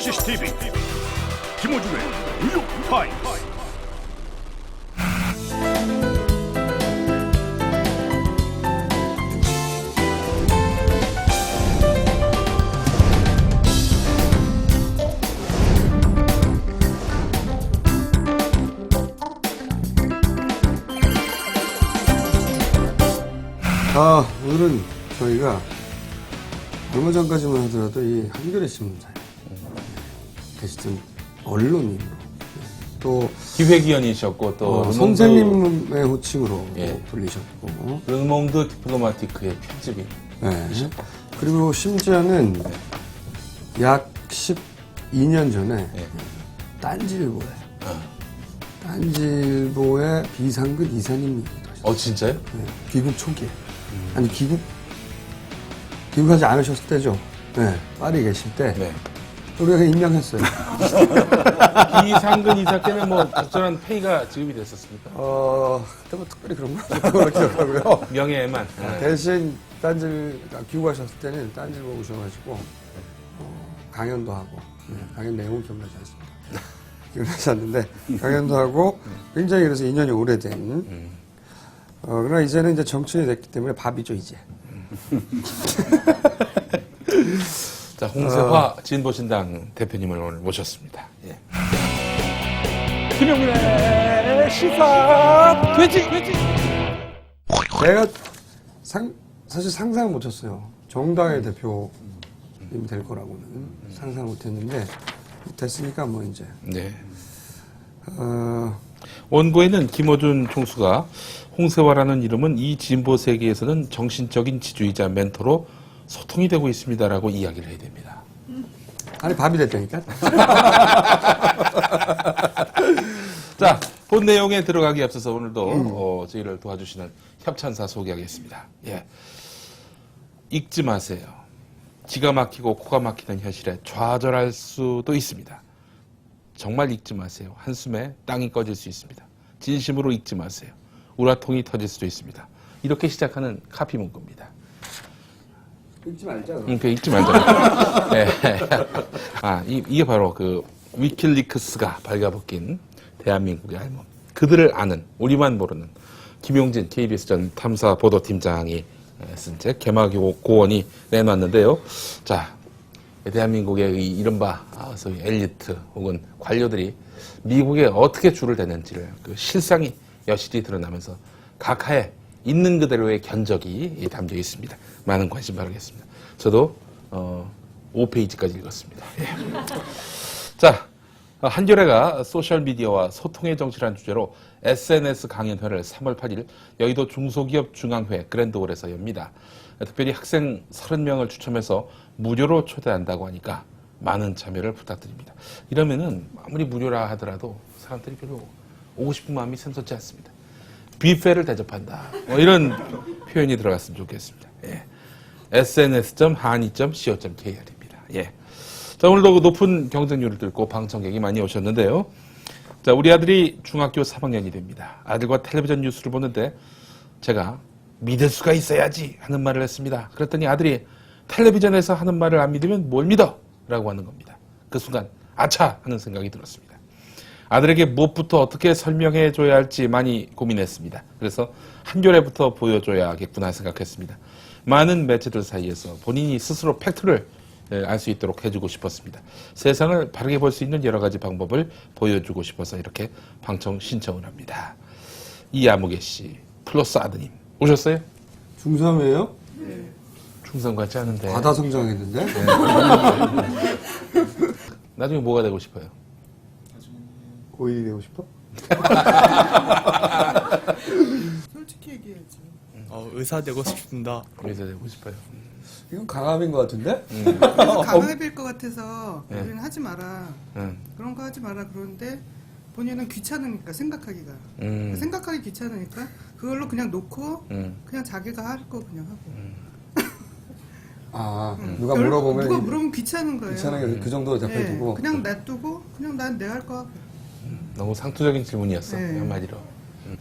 CCTV 김호준의 뉴욕 타임스. 오늘은 저희가 얼마 전까지만 하더라도 이 한겨레 신문사에 계시던 언론인으로 또 기획위원이셨고 또 선생님의 호칭으로 예. 불리셨고 르몽드 디플로마티크의 편집인. 네. 그리고 심지어는 약 12년 전에 예. 딴지일보의 비상근 이사님이기도 하셨어요. 진짜요? 네. 귀국 초기에. 아니, 귀국하지 않으셨을 때죠. 네. 파리에 계실 때. 네. 우리가 임명했어요. 이상근 이사께는 뭐 적절한 페이가 지급이 됐었습니까? 그때 뭐 특별히 그런 건 없었던 기억하고요. 명예에만. 대신 귀국하셨을 때는 딴지일보 오셔가지고, 강연도 하고, 강연 내용은 기억나지 않습니다. 기억나지 않는데, 강연도 하고, 굉장히 그래서 인연이 오래된, 그러나 이제는 이제 정치인이 됐기 때문에 밥이죠, 이제. 자, 홍세화 진보신당 대표님을 오늘 모셨습니다. 예. 김용민의 시사 돼지! 제가 사실 상상을 못 했어요. 정당의 대표님이 될 거라고는 상상을 못 했는데, 됐으니까 뭐 이제. 네. 원고에는 김어준 총수가 홍세화라는 이름은 이 진보 세계에서는 정신적인 지주이자 멘토로 소통이 되고 있습니다라고 이야기를 해야 됩니다. 아니, 밥이 됐다니까? 자, 본 내용에 들어가기 앞서서 오늘도 저희를 도와주시는 협찬사 소개하겠습니다. 예. 읽지 마세요. 기가 막히고 코가 막히는 현실에 좌절할 수도 있습니다. 정말 읽지 마세요. 한숨에 땅이 꺼질 수 있습니다. 진심으로 읽지 마세요. 우라통이 터질 수도 있습니다. 이렇게 시작하는 카피 문구입니다. 읽지 말자. 읽지 말자. 네. 이게 바로 그 위킬리크스가 발가벗긴 대한민국의 할멈. 그들을 아는, 우리만 모르는 김용진 KBS 전 탐사보도팀장이 쓴 책 개마고원이 내놨는데요. 자, 대한민국의 이 이른바 소위 엘리트 혹은 관료들이 미국에 어떻게 줄을 대는지를 그 실상이 여실히 드러나면서 각하에 있는 그대로의 견적이 담겨 있습니다. 많은 관심 바라겠습니다. 저도 5페이지까지 읽었습니다. 예. 자, 한겨레가 소셜미디어와 소통의 정치라는 주제로 SNS 강연회를 3월 8일 여의도 중소기업 중앙회 그랜드홀에서 엽니다. 특별히 학생 30명을 추첨해서 무료로 초대한다고 하니까 많은 참여를 부탁드립니다. 이러면은 아무리 무료라 하더라도 사람들이 별로 오고 싶은 마음이 샘솟지 않습니다. 뷔페를 대접한다. 이런 표현이 들어갔으면 좋겠습니다. 예. sns.hani.co.kr입니다. 예. 자, 오늘도 그 높은 경쟁률을 뚫고 방청객이 많이 오셨는데요. 자, 우리 아들이 중학교 3학년이 됩니다. 아들과 텔레비전 뉴스를 보는데 제가 믿을 수가 있어야지 하는 말을 했습니다. 그랬더니 아들이 텔레비전에서 하는 말을 안 믿으면 뭘 믿어? 라고 하는 겁니다. 그 순간 아차 하는 생각이 들었습니다. 아들에게 무엇부터 어떻게 설명해 줘야 할지 많이 고민했습니다. 그래서 한겨레부터 보여줘야겠구나 생각했습니다. 많은 매체들 사이에서 본인이 스스로 팩트를 알 수 있도록 해주고 싶었습니다. 세상을 바르게 볼 수 있는 여러 가지 방법을 보여주고 싶어서 이렇게 방청 신청을 합니다. 이아무개 씨 플러스 아드님 오셨어요? 중3이에요? 중3 같지 않은데. 과다 성장했는데? 네. 나중에 뭐가 되고 싶어요? 고1이 되고 싶어? 솔직히 얘기해야지. 의사 되고 싶습니다. 의사 되고 싶어요. 이건 강압인 것 같은데? 그래서 강압일 것 같아서 네. 우리는 하지 마라. 그런 거 하지 마라 그러는데 본인은 귀찮으니까 생각하기가. 생각하기 귀찮으니까 그걸로 그냥 놓고 그냥 자기가 할 거 그냥 하고. 누가 물어보면 누가 물어보면 귀찮은 거예요. 귀찮게 그 정도로 대표두고 그냥 놔두고 그냥 난 내 할 거 하고. 너무 상투적인 질문이었어. 네. 한마디로.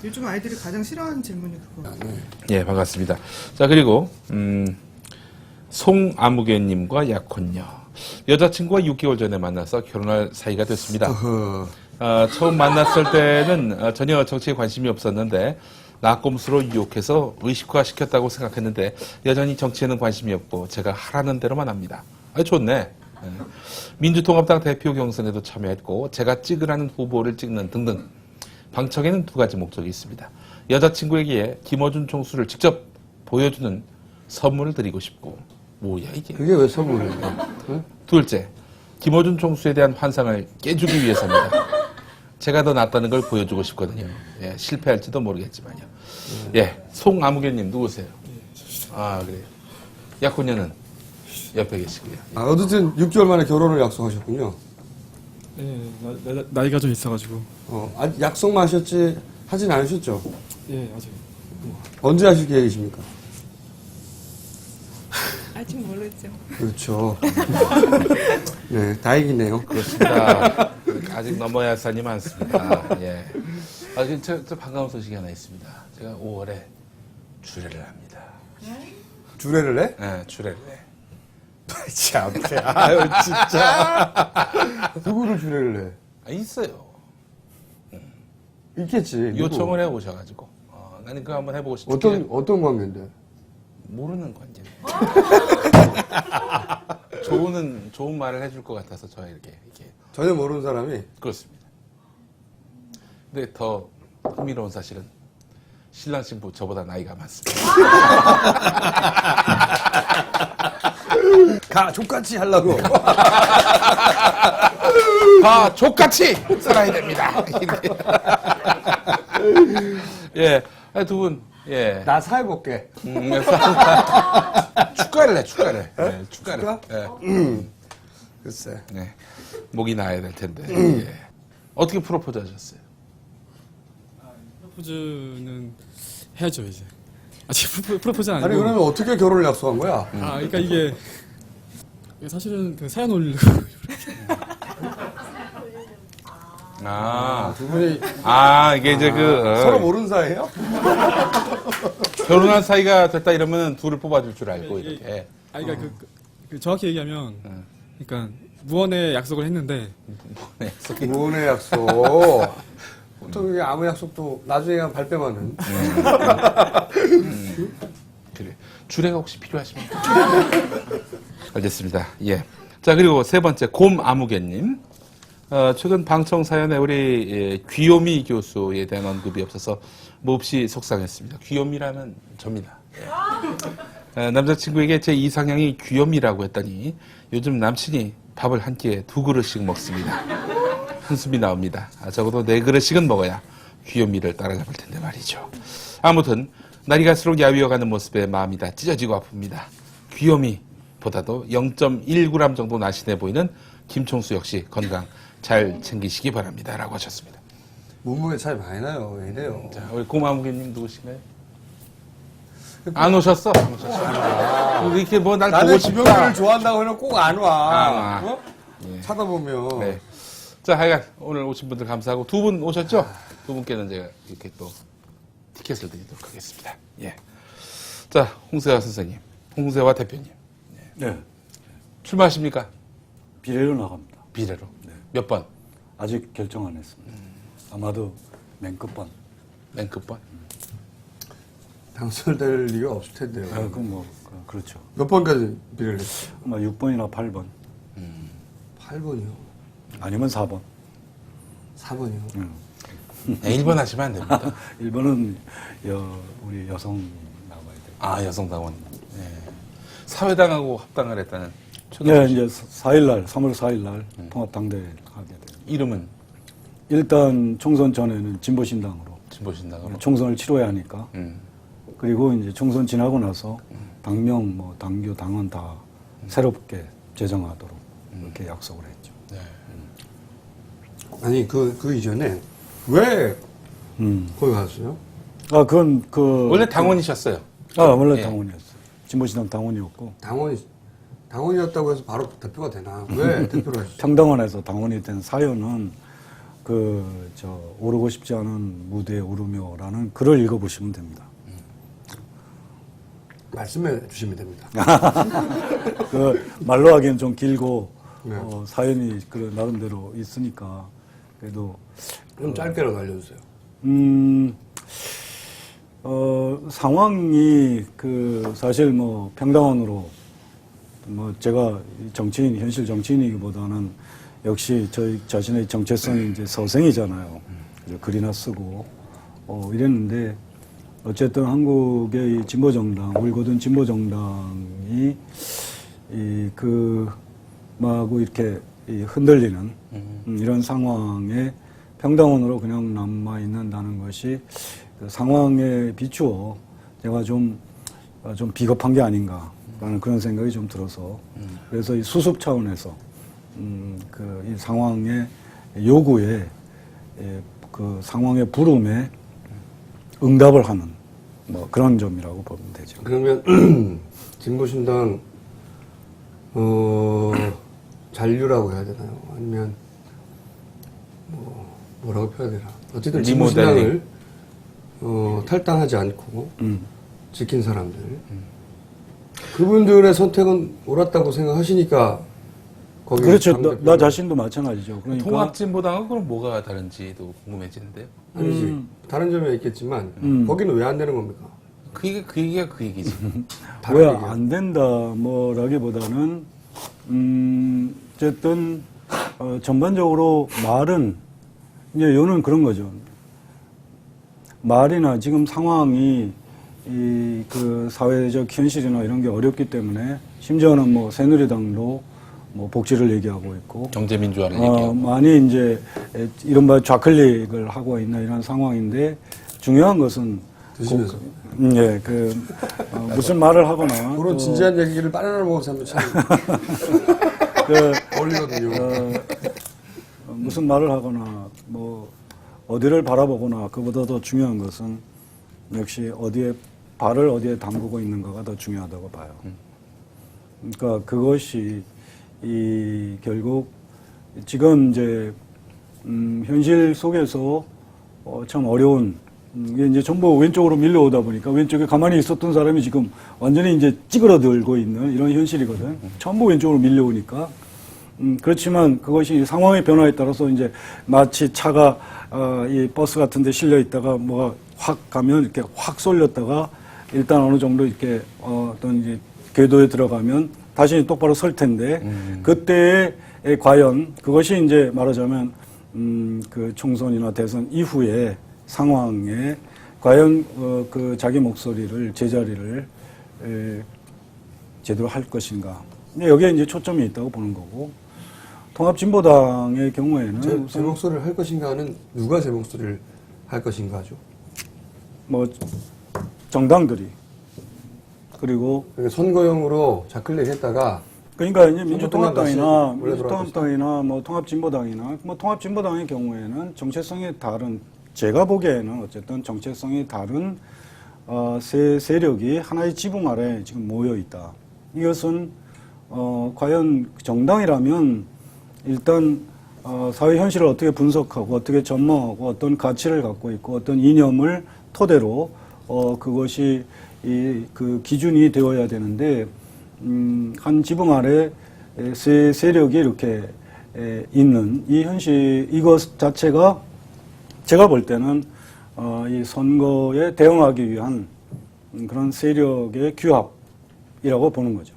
요즘 아이들이 가장 싫어하는 질문이 그거. 예, 반갑습니다. 자, 그리고 송아무개님과 약혼녀. 여자친구와 6개월 전에 만나서 결혼할 사이가 됐습니다. 어허. 처음 만났을 때는 전혀 정치에 관심이 없었는데 낙곰수로 유혹해서 의식화시켰다고 생각했는데 여전히 정치에는 관심이 없고 제가 하라는 대로만 합니다. 좋네. 민주통합당 대표 경선에도 참여했고 제가 찍으라는 후보를 찍는 등등. 방청에는 두 가지 목적이 있습니다. 여자친구에게 김어준 총수를 직접 보여주는 선물을 드리고 싶고 뭐야 이게. 그게 왜 선물이에요? 응? 둘째, 김어준 총수에 대한 환상을 깨주기 위해서입니다. 제가 더 낫다는 걸 보여주고 싶거든요. 예, 실패할지도 모르겠지만요. 예, 송아무개님 누구세요? 아 그래요. 약혼녀는 옆에 계시고요. 아, 어쨌든 6개월 만에 결혼을 약속하셨군요. 예, 나이가 좀 있어가지고. 아직 약속만 하셨지 하진 않으셨죠? 예, 아직. 언제 하실 계획이십니까? 아직 모르죠. 그렇죠. 네, 다행이네요. 그렇습니다. 아직 넘어야 할 산이 많습니다. 예. 저 반가운 소식이 하나 있습니다. 제가 5월에 주례를 합니다. 주례를 해? 예, 주례를 해. 참, 아유, 진짜. 누구를 주례를 있어요. 해? 있겠지. 누구? 요청을 해 오셔가지고. 나는 그거 한번 해보고 싶지. 어떤 관계인데? 모르는 관계. 좋은 말을 해줄 것 같아서 저 이렇게. 전혀 모르는 사람이? 그렇습니다. 근데 더 흥미로운 사실은 신랑 신부 저보다 나이가 많습니다. 가, 족같이 하려고. 족같이 살아야 됩니다. 예, 두 분, 예. 나 사회볼게. 축가를 해, 축가를. 네, 축가를. 축가? 예. 글쎄. 네. 목이 나야 될 텐데. 예. 어떻게 프로포즈 하셨어요? 프로포즈는 해야죠, 이제. 아직 프로포즈는 아니고. 아니, 그러면 어떻게 결혼을 약속한 거야? 그러니까 이게 사실은 그 사연 올리려고. 두 분이 이게 이제 서로 모르는 사이예요? 결혼한 사이가 됐다 이러면 둘을 뽑아줄 줄 알고, 이렇게. 그러니까 그 정확히 얘기하면, 그러니까 무언의 약속을 했는데, 네, 무언의 약속. 보통 이게 아무 약속도 나중에 가면 발뺌하는. 그래. 주례가 혹시 필요하십니까? 알겠습니다. 예. 자, 그리고 세 번째, 곰아무개님. 최근 방청 사연에 우리 귀요미 교수에 대한 언급이 없어서 몹시 속상했습니다. 귀요미라면 접니다. 예. 남자친구에게 제 이상형이 귀요미라고 했더니 요즘 남친이 밥을 한 끼에 2그릇씩 먹습니다. 한숨이 나옵니다. 적어도 4그릇씩은 먹어야 귀요미를 따라잡을 텐데 말이죠. 아무튼 날이 갈수록 야위어가는 모습에 마음이 다 찢어지고 아픕니다. 귀요미보다도 0.1g 정도 날씬해 보이는 김총수 역시 건강 잘 챙기시기 바랍니다. 라고 하셨습니다. 몸무게 차이 많이 나요. 왜 이래요? 자, 우리 고마무개님 누구신가요? 안 오셨어? 안 오셨어? 이렇게 뭐 날 보고 나는 싶다. 김영민을 좋아한다고 해놓고 꼭 안 와. 안 와. 어? 찾아보면. 네. 자, 하여간 오늘 오신 분들 감사하고 두 분 오셨죠? 두 분께는 제가 이렇게 또 티켓을 드리도록 하겠습니다. 예. 자, 홍세화 선생님, 홍세화 대표님. 네, 출마하십니까? 비례로 나갑니다. 비례로. 네. 몇 번? 아직 결정 안 했습니다. 아마도 맨 끝번. 맨 끝번? 당선될 리가 없을 텐데요. 그건 뭐 그렇죠. 몇 번까지 비례를 했어요? 아마 6번이나 8번. 8번이요. 아니면 4번. 4번이요. 네, 1번 하시면 안 됩니다. 1번은 우리 여성 나와야 돼요. 여성당원. 네. 사회당하고 합당을 했다는. 네, 이제 4일날, 3월 4일날 통합당대회 하게 돼요. 이름은 일단 총선 전에는 진보신당으로 진보신당으로. 총선을 치러야 하니까. 그리고 이제 총선 지나고 나서 당명, 뭐 당규, 당원 다 새롭게 제정하도록 이렇게 약속을 했죠. 네. 아니, 그 이전에 왜 거기 갔어요? 그건 원래 당원이셨어요. 원래 예. 당원이었어요. 진보신당 당원이었고 당원이었다고 해서 바로 대표가 되나? 왜 대표를 하셨어요? 평당원에서 당원이 된 사연은 오르고 싶지 않은 무대에 오르며라는 글을 읽어보시면 됩니다. 말씀해 주시면 됩니다. 말로 하기엔 좀 길고 네. 사연이 그 나름대로 있으니까 그래도 좀 짧게라도 알려주세요. 상황이 사실 뭐 평당원으로 뭐 제가 현실 정치인이기보다는 역시 저희 자신의 정체성이 이제 서생이잖아요. 그래서 글이나 쓰고 이랬는데 어쨌든 한국의 이 진보정당, 울고든 진보정당이 마구 이렇게 흔들리는 이런 상황에 평당원으로 그냥 남아 있는다는 것이 그 상황에 비추어 제가 좀 비겁한 게 아닌가라는 그런 생각이 좀 들어서 그래서 이 수습 차원에서 이 상황의 요구에 그 상황의 부름에 응답을 하는 뭐 그런 점이라고 보면 되죠. 그러면 진보신당 잔류라고 해야 되나요? 아니면 뭐라고 표현해야 되나? 어쨌든 진보신당을 탈당하지 않고 지킨 사람들 그분들의 선택은 옳았다고 생각하시니까 거기에 그렇죠. 나 자신도 마찬가지죠. 그러니까 통합진보당은 그럼 뭐가 다른지도 궁금해지는데요. 아니지 다른 점이 있겠지만 거기는 왜 안 되는 겁니까? 그게 그 얘기지. 왜 안 된다 뭐라기보다는 어쨌든 전반적으로 말은 이제 요는 그런 거죠. 말이나 지금 상황이 그 사회적 현실이나 이런 게 어렵기 때문에 심지어는 뭐 새누리당도 뭐 복지를 얘기하고 있고 경제민주화를 얘기하고 많이 이제 이른바 좌클릭을 하고 있는 이런 상황인데 중요한 것은 드시면서 무슨 말을 하거나 그런 진지한 얘기를 바나나 먹어서 하면 참 어울리거든요. 무슨 말을 하거나 뭐 어디를 바라보거나 그보다 더 중요한 것은 역시 발을 어디에 담그고 있는가가 더 중요하다고 봐요. 그러니까 그것이 결국 지금 이제 현실 속에서 참 어려운 이게 이제 전부 왼쪽으로 밀려오다 보니까 왼쪽에 가만히 있었던 사람이 지금 완전히 이제 찌그러들고 있는 이런 현실이거든. 전부 왼쪽으로 밀려오니까. 그렇지만 그것이 상황의 변화에 따라서 이제 마치 차가 이 버스 같은 데 실려 있다가 뭐가 확 가면 이렇게 확 쏠렸다가 일단 어느 정도 이렇게 어떤 이제 궤도에 들어가면 다시 똑바로 설 텐데 그때에 과연 그것이 이제 말하자면 그 총선이나 대선 이후에 상황에 과연 그 자기 목소리를 제자리를 제대로 할 것인가. 근데 여기에 이제 초점이 있다고 보는 거고 통합진보당의 경우에는 제 목소리를 할 것인가는 누가 제 목소리를 할 것인가죠. 뭐 정당들이 그리고 그러니까 선거용으로 좌클릭 했다가 그러니까 이제 민주통합당이나 원래 민주통합당이나 뭐 통합진보당이나 뭐 통합진보당의 경우에는 정체성이 다른 제가 보기에는 어쨌든 정체성이 다른 세 세력이 하나의 지붕 아래 지금 모여 있다. 이것은 과연 정당이라면 일단 사회 현실을 어떻게 분석하고 어떻게 전망하고 어떤 가치를 갖고 있고 어떤 이념을 토대로 그것이 그 기준이 되어야 되는데 한 지붕 아래 세 세력이 이렇게 있는 이 현실 이것 자체가 제가 볼 때는 이 선거에 대응하기 위한 그런 세력의 규합이라고 보는 거죠.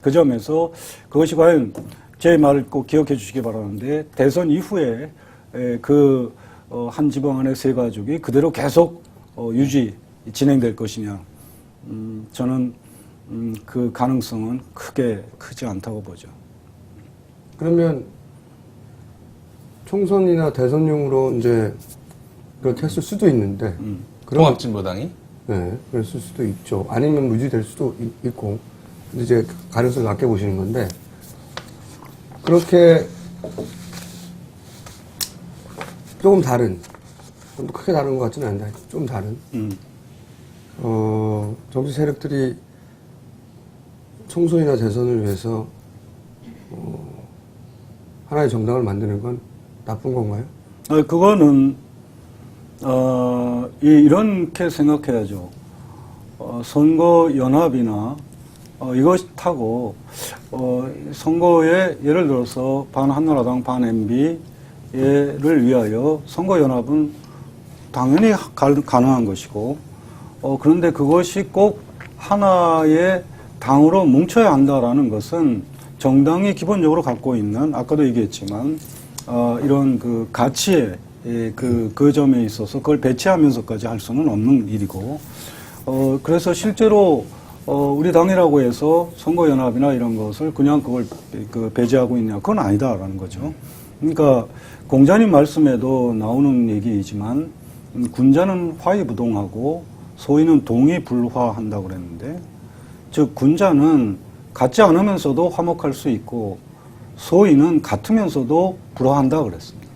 그 점에서 그것이 과연 제 말을 꼭 기억해 주시기 바라는데 대선 이후에 그 한 지방 안의 세 가족이 그대로 계속 진행될 것이냐 저는 그 가능성은 크지 않다고 보죠. 그러면 총선이나 대선용으로 이제 그렇게 했을 수도 있는데 통합진보당이 네, 그랬을 수도 있죠. 아니면 무지될 수도 있고 이제 가능성을 낮게 보시는 건데 그렇게 조금 다른 좀 크게 다른 것 같지는 않은데 좀 다른 정치 세력들이 총선이나 대선을 위해서 하나의 정당을 만드는 건 나쁜 건가요? 그거는 이렇게 생각해야죠. 선거 연합이나 이것하고 선거에 예를 들어서 반 한나라당 반 MB를 위하여 선거연합은 당연히 가능한 것이고 그런데 그것이 꼭 하나의 당으로 뭉쳐야 한다라는 것은 정당이 기본적으로 갖고 있는 아까도 얘기했지만 이런 그 가치의 그 점에 있어서 그걸 배치하면서까지 할 수는 없는 일이고 그래서 실제로 우리 당이라고 해서 선거연합이나 이런 것을 그냥 그걸 배제하고 있냐 그건 아니다라는 거죠. 그러니까 공자님 말씀에도 나오는 얘기이지만 군자는 화이부동하고 소인은 동의불화한다고 그랬는데 즉 군자는 같지 않으면서도 화목할 수 있고 소인은 같으면서도 불화한다고 그랬습니다.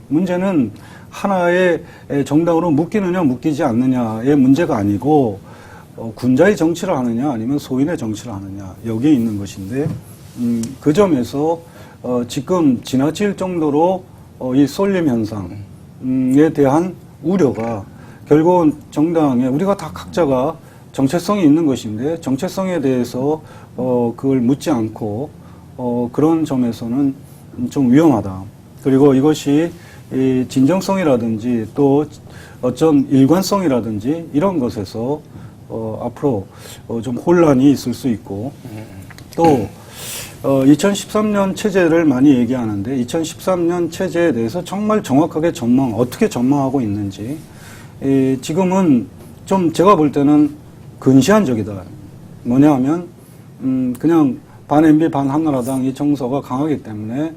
문제는 하나의 정당으로 묶이느냐 묶이지 않느냐의 문제가 아니고 군자의 정치를 하느냐 아니면 소인의 정치를 하느냐 여기에 있는 것인데 그 점에서 지금 지나칠 정도로 이 쏠림 현상에 대한 우려가 결국은 정당에 우리가 다 각자가 정체성이 있는 것인데 정체성에 대해서 그걸 묻지 않고 그런 점에서는 좀 위험하다. 그리고 이것이 이 진정성이라든지 또 어떤 일관성이라든지 이런 것에서 앞으로 좀 혼란이 있을 수 있고 또 2013년 체제를 많이 얘기하는데 2013년 체제에 대해서 정말 정확하게 어떻게 전망하고 있는지 지금은 좀 제가 볼 때는 근시안적이다. 뭐냐 하면 그냥 반 MB 반 한나라당 이 정서가 강하기 때문에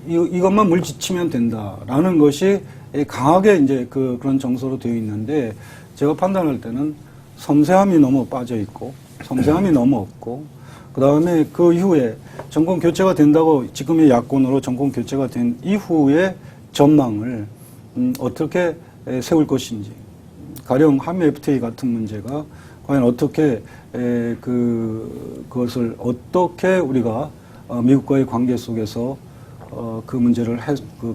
이것만 물지치면 된다라는 것이 강하게 이제 그런 정서로 되어 있는데 제가 판단할 때는 섬세함이 너무 빠져 있고 섬세함이 너무 없고 그 다음에 그 이후에 정권 교체가 된다고 지금의 야권으로 정권 교체가 된 이후의 전망을 어떻게 세울 것인지 가령 한미 FTA 같은 문제가 과연 어떻게 그것을 어떻게 우리가 미국과의 관계 속에서 그 문제를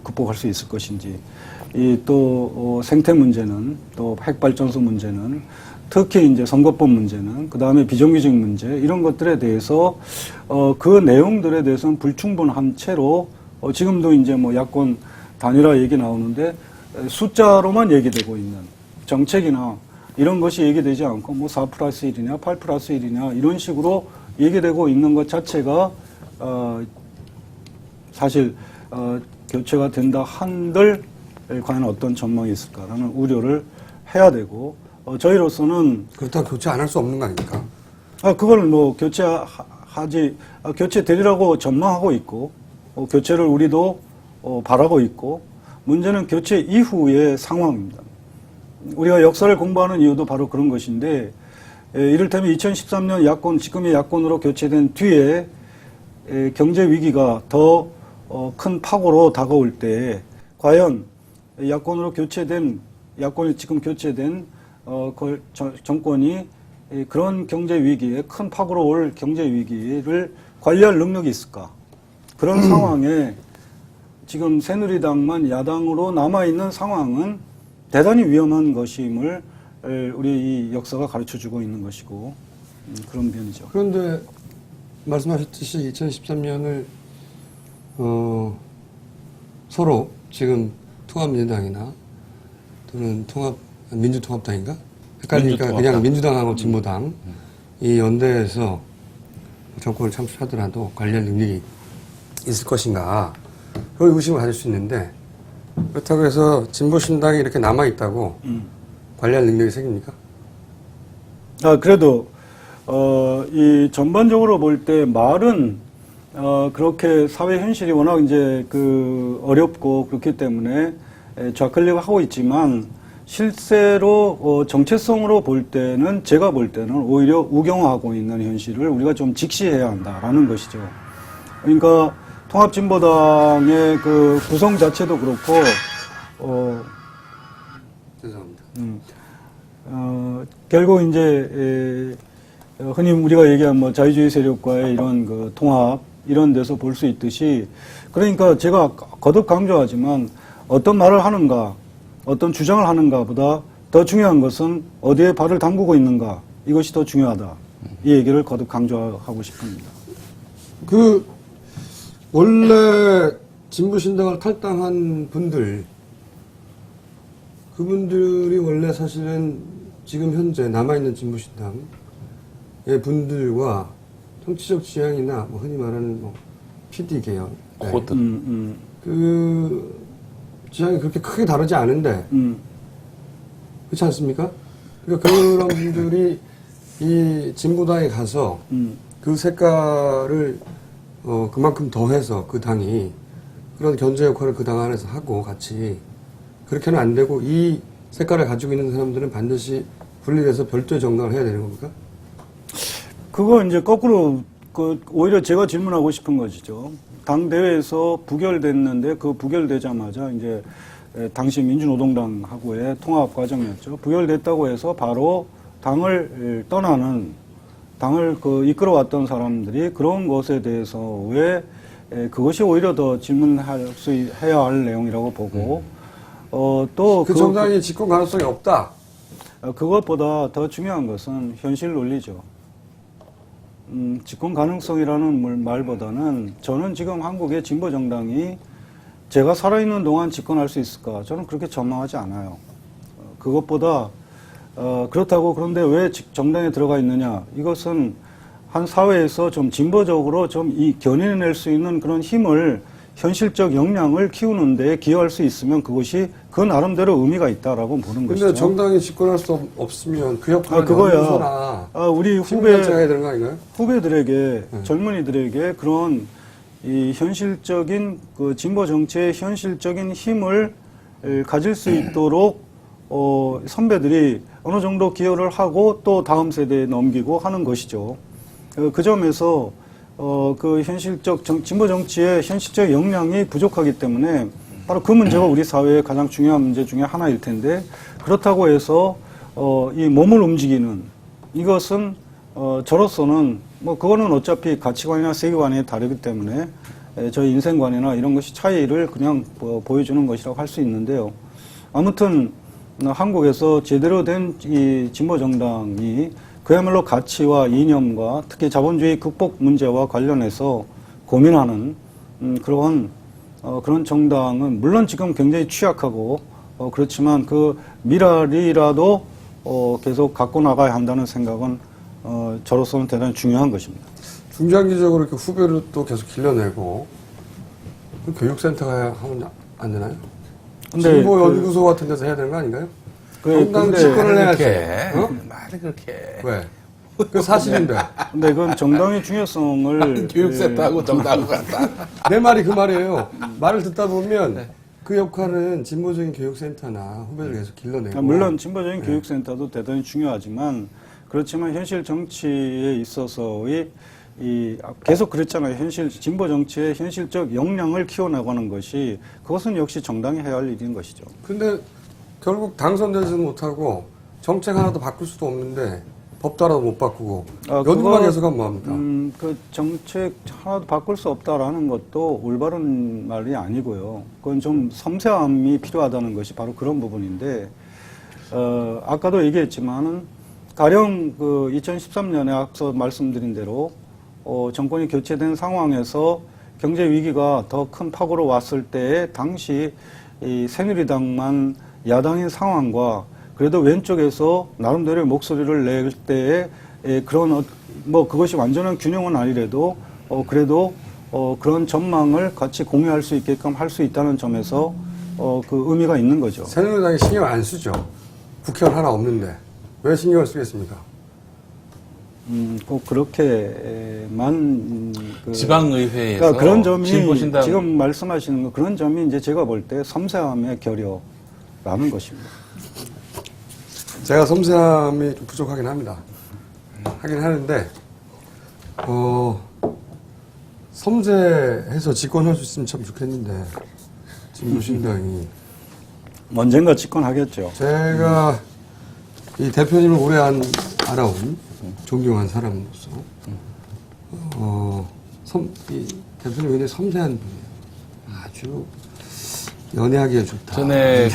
극복할 수 있을 것인지 또 생태 문제는 또 핵발전소 문제는 특히 이제 선거법 문제는 그 다음에 비정규직 문제 이런 것들에 대해서 그 내용들에 대해서는 불충분한 채로 지금도 이제 뭐 야권 단일화 얘기 나오는데 숫자로만 얘기되고 있는 정책이나 이런 것이 얘기되지 않고 뭐 4+1이냐 8+1이냐 이런 식으로 얘기되고 있는 것 자체가 사실 교체가 된다 한들 과연 어떤 전망이 있을까라는 우려를 해야 되고 저희로서는 그렇다고 교체 안 할 수 없는 거 아닙니까? 그걸 뭐 교체되리라고 전망하고 있고 교체를 우리도 바라고 있고 문제는 교체 이후의 상황입니다. 우리가 역사를 공부하는 이유도 바로 그런 것인데 이를테면 2013년 야권 지금의 야권으로 교체된 뒤에 경제 위기가 더 큰 파고로 다가올 때 과연 야권으로 교체된 야권이 지금 교체된 정권이 그런 경제 위기에 큰 파고로 올 경제 위기를 관리할 능력이 있을까? 그런 상황에 지금 새누리당만 야당으로 남아있는 상황은 대단히 위험한 것임을 우리 이 역사가 가르쳐주고 있는 것이고 그런 면이죠. 그런데 말씀하셨듯이 2013년을 서로 지금 통합민주당이나 또는 민주통합당인가? 헷갈리니까 민주통합당. 그냥 민주당하고 진보당 이 연대에서 정권을 창출하더라도 관리할 능력이 있을 것인가? 그걸 의심을 가질 수 있는데 그렇다고 해서 진보신당이 이렇게 남아있다고 관리할 능력이 생깁니까? 그래도 이 전반적으로 볼 때 말은 그렇게 사회 현실이 워낙 이제 어렵고 그렇기 때문에 좌클릭을 하고 있지만 실제로 정체성으로 볼 때는 제가 볼 때는 오히려 우경화하고 있는 현실을 우리가 좀 직시해야 한다라는 것이죠. 그러니까 통합진보당의 그 구성 자체도 그렇고 죄송합니다. 결국 이제 흔히 우리가 얘기한 뭐 자유주의 세력과의 이런 그 통합 이런 데서 볼 수 있듯이 그러니까 제가 거듭 강조하지만 어떤 말을 하는가 어떤 주장을 하는가 보다 더 중요한 것은 어디에 발을 담그고 있는가 이것이 더 중요하다. 이 얘기를 거듭 강조하고 싶습니다. 그 원래 진보신당을 탈당한 분들, 그분들이 원래 사실은 지금 현재 남아있는 진보신당의 분들과 정치적 지향이나 뭐 흔히 말하는 뭐 PD 계열, 코드. 그 지향이 그렇게 크게 다르지 않은데 그렇지 않습니까? 그러니까 그런 분들이 이 진보당에 가서 그 색깔을 그만큼 더해서 그 당이 그런 견제 역할을 그 당 안에서 하고 같이 그렇게는 안 되고 이 색깔을 가지고 있는 사람들은 반드시 분리돼서 별도의 정당을 해야 되는 겁니까? 그거 이제 거꾸로 오히려 제가 질문하고 싶은 것이죠. 당 대회에서 부결됐는데 그 부결되자마자 이제 당시 민주노동당하고의 통합 과정이었죠. 부결됐다고 해서 바로 당을 떠나는 당을 이끌어왔던 사람들이 그런 것에 대해서 왜 그것이 오히려 더 해야 할 내용이라고 보고 또 그 정당이 집권 가능성이 없다. 그것보다 더 중요한 것은 현실 논리죠. 집권 가능성이라는 말보다는 저는 지금 한국의 진보 정당이 제가 살아있는 동안 집권할 수 있을까? 저는 그렇게 전망하지 않아요. 그것보다 그렇다고 그런데 왜 정당에 들어가 있느냐? 이것은 한 사회에서 좀 진보적으로 좀 견인해낼 수 있는 그런 힘을 현실적 역량을 키우는 데 기여할 수 있으면 그것이 그 나름대로 의미가 있다라고 보는 것이죠. 근데 정당이 집권할 수 없으면 그 역할을 그거야. 우리 해야 되는 거 아닌가요? 후배들에게 젊은이들에게 그런 이 현실적인 그 진보 정치의 현실적인 힘을 가질 수 있도록 선배들이 어느 정도 기여를 하고 또 다음 세대에 넘기고 하는 것이죠. 그 점에서 그 현실적 진보 정치의 현실적 역량이 부족하기 때문에 바로 그 문제가 우리 사회의 가장 중요한 문제 중에 하나일 텐데 그렇다고 해서 이 몸을 움직이는 이것은 저로서는 뭐 그거는 어차피 가치관이나 세계관이 다르기 때문에 저희 인생관이나 이런 것이 차이를 그냥 보여주는 것이라고 할 수 있는데요. 아무튼 한국에서 제대로 된 이 진보 정당이 그야말로 가치와 이념과 특히 자본주의 극복 문제와 관련해서 고민하는 그런 정당은 물론 지금 굉장히 취약하고 그렇지만 그 미랄이라도 계속 갖고 나가야 한다는 생각은 저로서는 대단히 중요한 것입니다. 중장기적으로 이렇게 후배를 또 계속 길러내고 교육센터가 하면 안 되나요? 진보연구소 같은 데서 해야 되는 거 아닌가요? 정당 집권을 해야지. 말이 그렇게. 왜? 그 사실인데. 근데 그건 정당의 중요성을 교육센터하고 정당하고 같다. 내 말이 그 말이에요. 말을 듣다 보면 그 역할은 진보적인 교육센터나 후배를 계속 길러내고. 물론 진보적인 교육센터도 대단히 중요하지만 그렇지만 현실 정치에 있어서의 계속 그랬잖아요. 진보 정치의 현실적 역량을 키워나가는 것이 그것은 역시 정당이 해야 할 일인 것이죠. 근데 결국 당선되지는 못하고 정책 하나도 바꿀 수도 없는데 법 따라도 못 바꾸고 연구만 계속하면 뭐합니까? 그 정책 하나도 바꿀 수 없다라는 것도 올바른 말이 아니고요. 그건 좀 섬세함이 필요하다는 것이 바로 그런 부분인데 아까도 얘기했지만은 가령 그 2013년에 앞서 말씀드린 대로 정권이 교체된 상황에서 경제 위기가 더 큰 파고로 왔을 때에 당시 이 새누리당만 야당인 상황과 그래도 왼쪽에서 나름대로의 목소리를 낼 때에 그런 뭐 그것이 완전한 균형은 아니래도 그래도 그런 전망을 같이 공유할 수 있게끔 할 수 있다는 점에서 그 의미가 있는 거죠. 새누리당이 신경 안 쓰죠. 국회의원 하나 없는데 왜 신경을 쓰겠습니까? 꼭 그렇게만 지방의회에서 그러니까 그런 점이 진보신당 지금 말씀하시는 거 그런 점이 이제 제가 볼 때 섬세함의 결여라는 것입니다. 제가 섬세함이 좀 부족하긴 합니다. 하긴 하는데 섬세해서 집권할 수 있으면 참 좋겠는데 진보신당이 언젠가 집권하겠죠. 제가 이 대표님을 오래 알아온 존경한 사람으로서 이 대표님 굉장히 섬세한 분이에요. 아주 연애하기에 좋다. 전에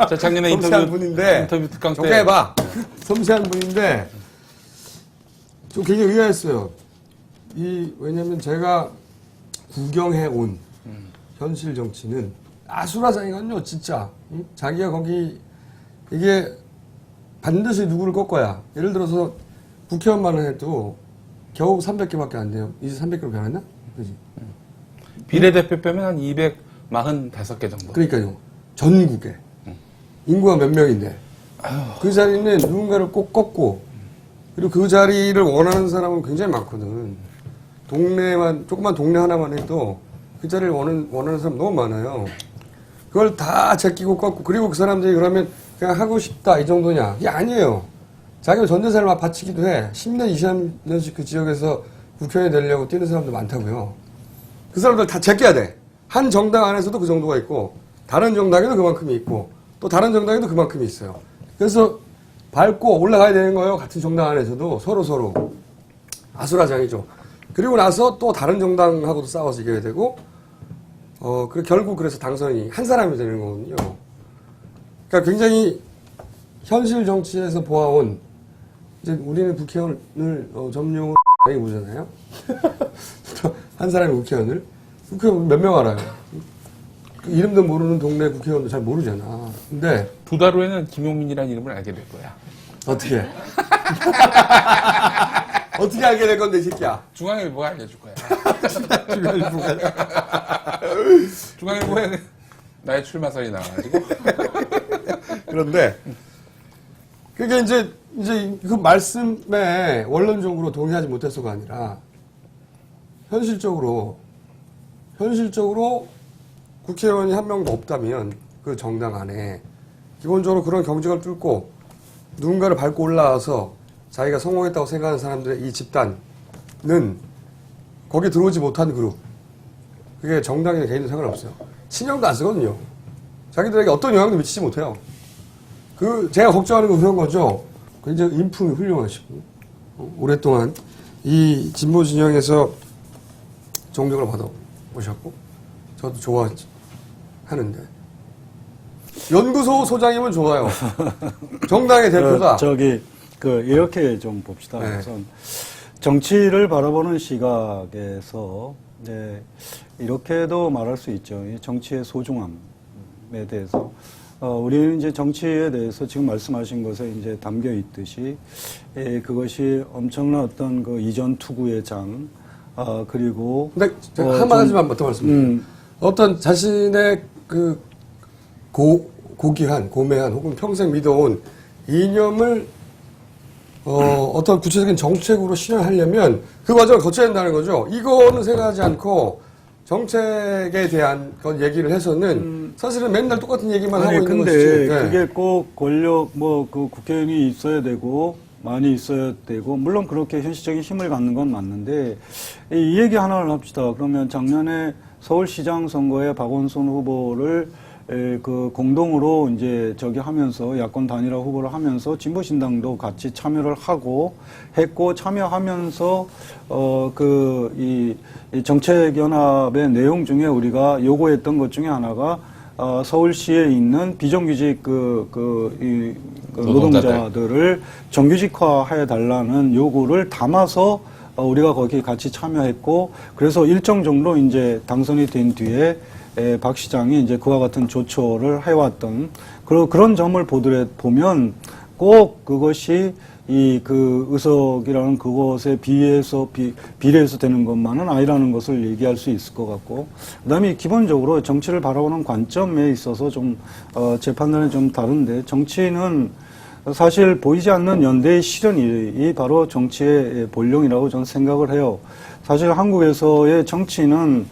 저 작년에 섬세한 분인데 인터뷰 특강 때 좋게 해봐. 섬세한 분인데 좀 굉장히 의아했어요. 왜냐면 제가 구경해 온 현실 정치는 아수라장이거든요, 진짜. 응? 자기가 거기, 이게 반드시 누구를 꺾어야. 예를 들어서 국회의원만 해도 겨우 300개밖에 안 돼요. 이제 300개로 변했나? 그지? 비례대표 빼면 한 245개 정도. 그러니까요. 전국에. 인구가 몇 명인데. 그 자리는 누군가를 꼭 꺾고, 그리고 그 자리를 원하는 사람은 굉장히 많거든. 조그만 동네 하나만 해도 그 자리를 원하는 사람 너무 많아요. 그걸 다 제끼고 꺾고, 그리고 그 사람들이 그러면 그냥 하고 싶다, 이 정도냐. 이게 아니에요. 자기가 전재산을 막 바치기도 해. 10년, 20년씩 그 지역에서 국회의원이 되려고 뛰는 사람도 많다고요. 그 사람들 다 제껴야 돼. 한 정당 안에서도 그 정도가 있고, 다른 정당에도 그만큼이 있고, 또 다른 정당에도 그만큼이 있어요. 그래서 밟고 올라가야 되는 거예요. 같은 정당 안에서도 서로 아수라장이죠. 그리고 나서 또 다른 정당하고도 싸워서 이겨야 되고, 결국 그래서 당선이 한 사람이 되는 거거든요. 그러니까 굉장히 현실 정치에서 보아온, 이제 우리는 국회의원을 점령을 보잖아요. 한 사람이 국회의원 몇 명 알아요? 그 이름도 모르는 동네 국회의원도 잘 모르잖아. 근데 2달 후에는 김용민이라는 이름을 알게 될 거야. 어떻게? 어떻게 알게 될 건데, 이 새끼야? 중앙일보가 알려줄 거야. 중앙일보가. 중앙일보에 나의 출마설이 나와가지고. 그런데, 그게 이제 그 말씀에 원론적으로 동의하지 못해서가 아니라, 현실적으로 국회의원이 한 명도 없다면, 그 정당 안에, 기본적으로 그런 경쟁을 뚫고, 누군가를 밟고 올라와서 자기가 성공했다고 생각하는 사람들의 이 집단은 거기에 들어오지 못한 그룹. 그게 정당이나 개인은 상관없어요. 신경도 안 쓰거든요. 자기들에게 어떤 영향도 미치지 못해요. 제가 걱정하는 건 그런 거죠. 굉장히 인품이 훌륭하시고, 오랫동안 이 진보 진영에서 존경을 받아오셨고, 저도 좋아하는데. 연구소 소장이면 좋아요. 정당의 대표다. 이렇게 좀 봅시다. 네. 우선 정치를 바라보는 시각에서 이제 이렇게도 말할 수 있죠. 이 정치의 소중함에 대해서. 우리는 이제 정치에 대해서 지금 말씀하신 것에 이제 담겨 있듯이, 그것이 엄청난 어떤 그 이전 투구의 장, 그리고. 근데 제가 한 가지만 더 말씀드릴게요. 어떤 자신의 고매한 혹은 평생 믿어온 이념을 어떤 구체적인 정책으로 실현하려면 그 과정을 거쳐야 된다는 거죠. 이거는 생각하지 않고 정책에 대한 건 얘기를 해서는 사실은 맨날 똑같은 얘기만 하고 있는 근데 것이지. 네. 그게 꼭 권력, 그 국회의원이 있어야 되고, 많이 있어야 되고, 물론 그렇게 현실적인 힘을 갖는 건 맞는데, 이 얘기 하나를 합시다. 그러면 작년에 서울시장 선거에 박원순 후보를 공동으로 이제 하면서 야권 단일화 후보를 하면서 진보신당도 같이 참여를 했고 참여하면서 이 정책연합의 내용 중에 우리가 요구했던 것 중에 하나가 서울시에 있는 비정규직 노동자들을 정규직화해 달라는 요구를 담아서 우리가 거기 같이 참여했고, 그래서 일정 정도 이제 당선이 된 뒤에 박 시장이 이제 그와 같은 조처를 해왔던 그런 점을 보면 꼭 그것이 그 의석이라는 그것에 비례해서 되는 것만은 아니라는 것을 얘기할 수 있을 것 같고, 그다음에 기본적으로 정치를 바라보는 관점에 있어서 좀 제 판단은 좀 다른데, 정치는 사실 보이지 않는 연대의 실현이 바로 정치의 본령이라고 저는 생각을 해요. 사실 한국에서의 정치는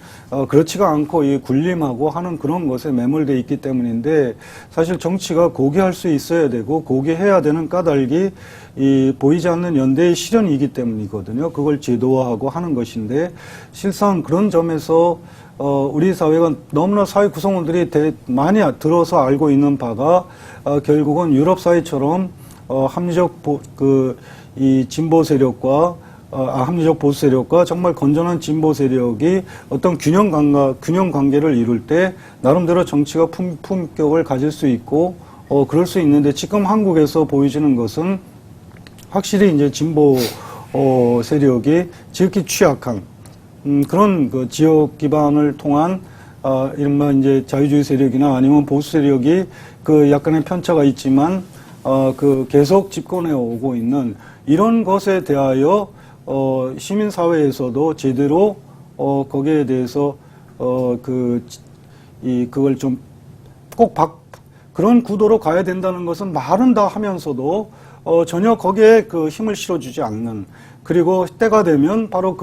그렇지가 않고 이 군림하고 하는 그런 것에 매몰되어 있기 때문인데, 사실 정치가 고귀할 수 있어야 되고 고귀해야 되는 까닭이 이 보이지 않는 연대의 실현이기 때문이거든요. 그걸 제도화하고 하는 것인데, 실상 그런 점에서 우리 사회가 너무나 사회 구성원들이 많이 들어서 알고 있는 바가 결국은 유럽 사회처럼 합리적 이 진보 세력과 합리적 보수 세력과 정말 건전한 진보 세력이 어떤 균형 관계를 이룰 때 나름대로 정치가 품격을 가질 수 있고 그럴 수 있는데, 지금 한국에서 보여지는 것은 확실히 이제 진보 세력이 지극히 취약한 그런 그 지역 기반을 통한 이른바 이제 자유주의 세력이나 아니면 보수 세력이 그 약간의 편차가 있지만 그 계속 집권해 오고 있는 이런 것에 대하여 시민 사회에서도 제대로 거기에 대해서 그걸 좀 꼭 그런 구도로 가야 된다는 것은 말은 다 하면서도 전혀 거기에 그 힘을 실어주지 않는, 그리고 때가 되면 바로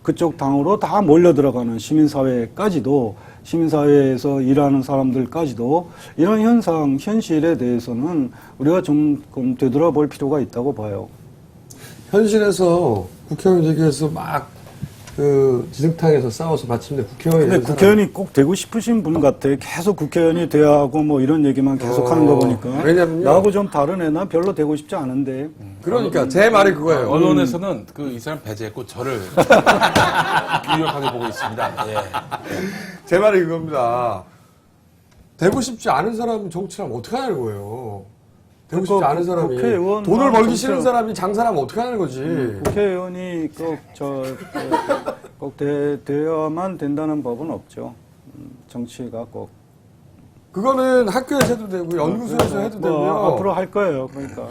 그쪽 당으로 다 몰려 들어가는 시민사회까지도, 시민사회에서 일하는 사람들까지도 이런 현실에 대해서는 우리가 좀 되돌아볼 필요가 있다고 봐요. 현실에서 국회의원 얘기해서 막 그 지능탕에서 싸워서 마침내 국회의원이 근데 국회의원이 꼭 되고 싶으신 분 같아. 계속 국회의원이 돼야 하고 뭐 이런 얘기만 계속 하는 거 보니까. 왜냐면요. 나하고 좀 다르네. 난 별로 되고 싶지 않은데. 그러니까 제 말이 그거예요. 언론에서는 그 이 사람 배제했고 저를 유력하게 보고 있습니다. 예. 제 말이 그겁니다. 되고 싶지 않은 사람이 정치를 하면 어떻게 하는 거예요? 되고 싶지 않은 사람이 국회의원 돈을 벌기 정치를- 싫은 사람이 장사를 하면 어떻게 하는 거지? 국회의원이 꼭 되어야만 된다는 법은 없죠. 정치가 꼭. 그거는 학교에서 해도 되고 연구소에서 해도 뭐 되고요. 앞으로 할 거예요. 그러니까.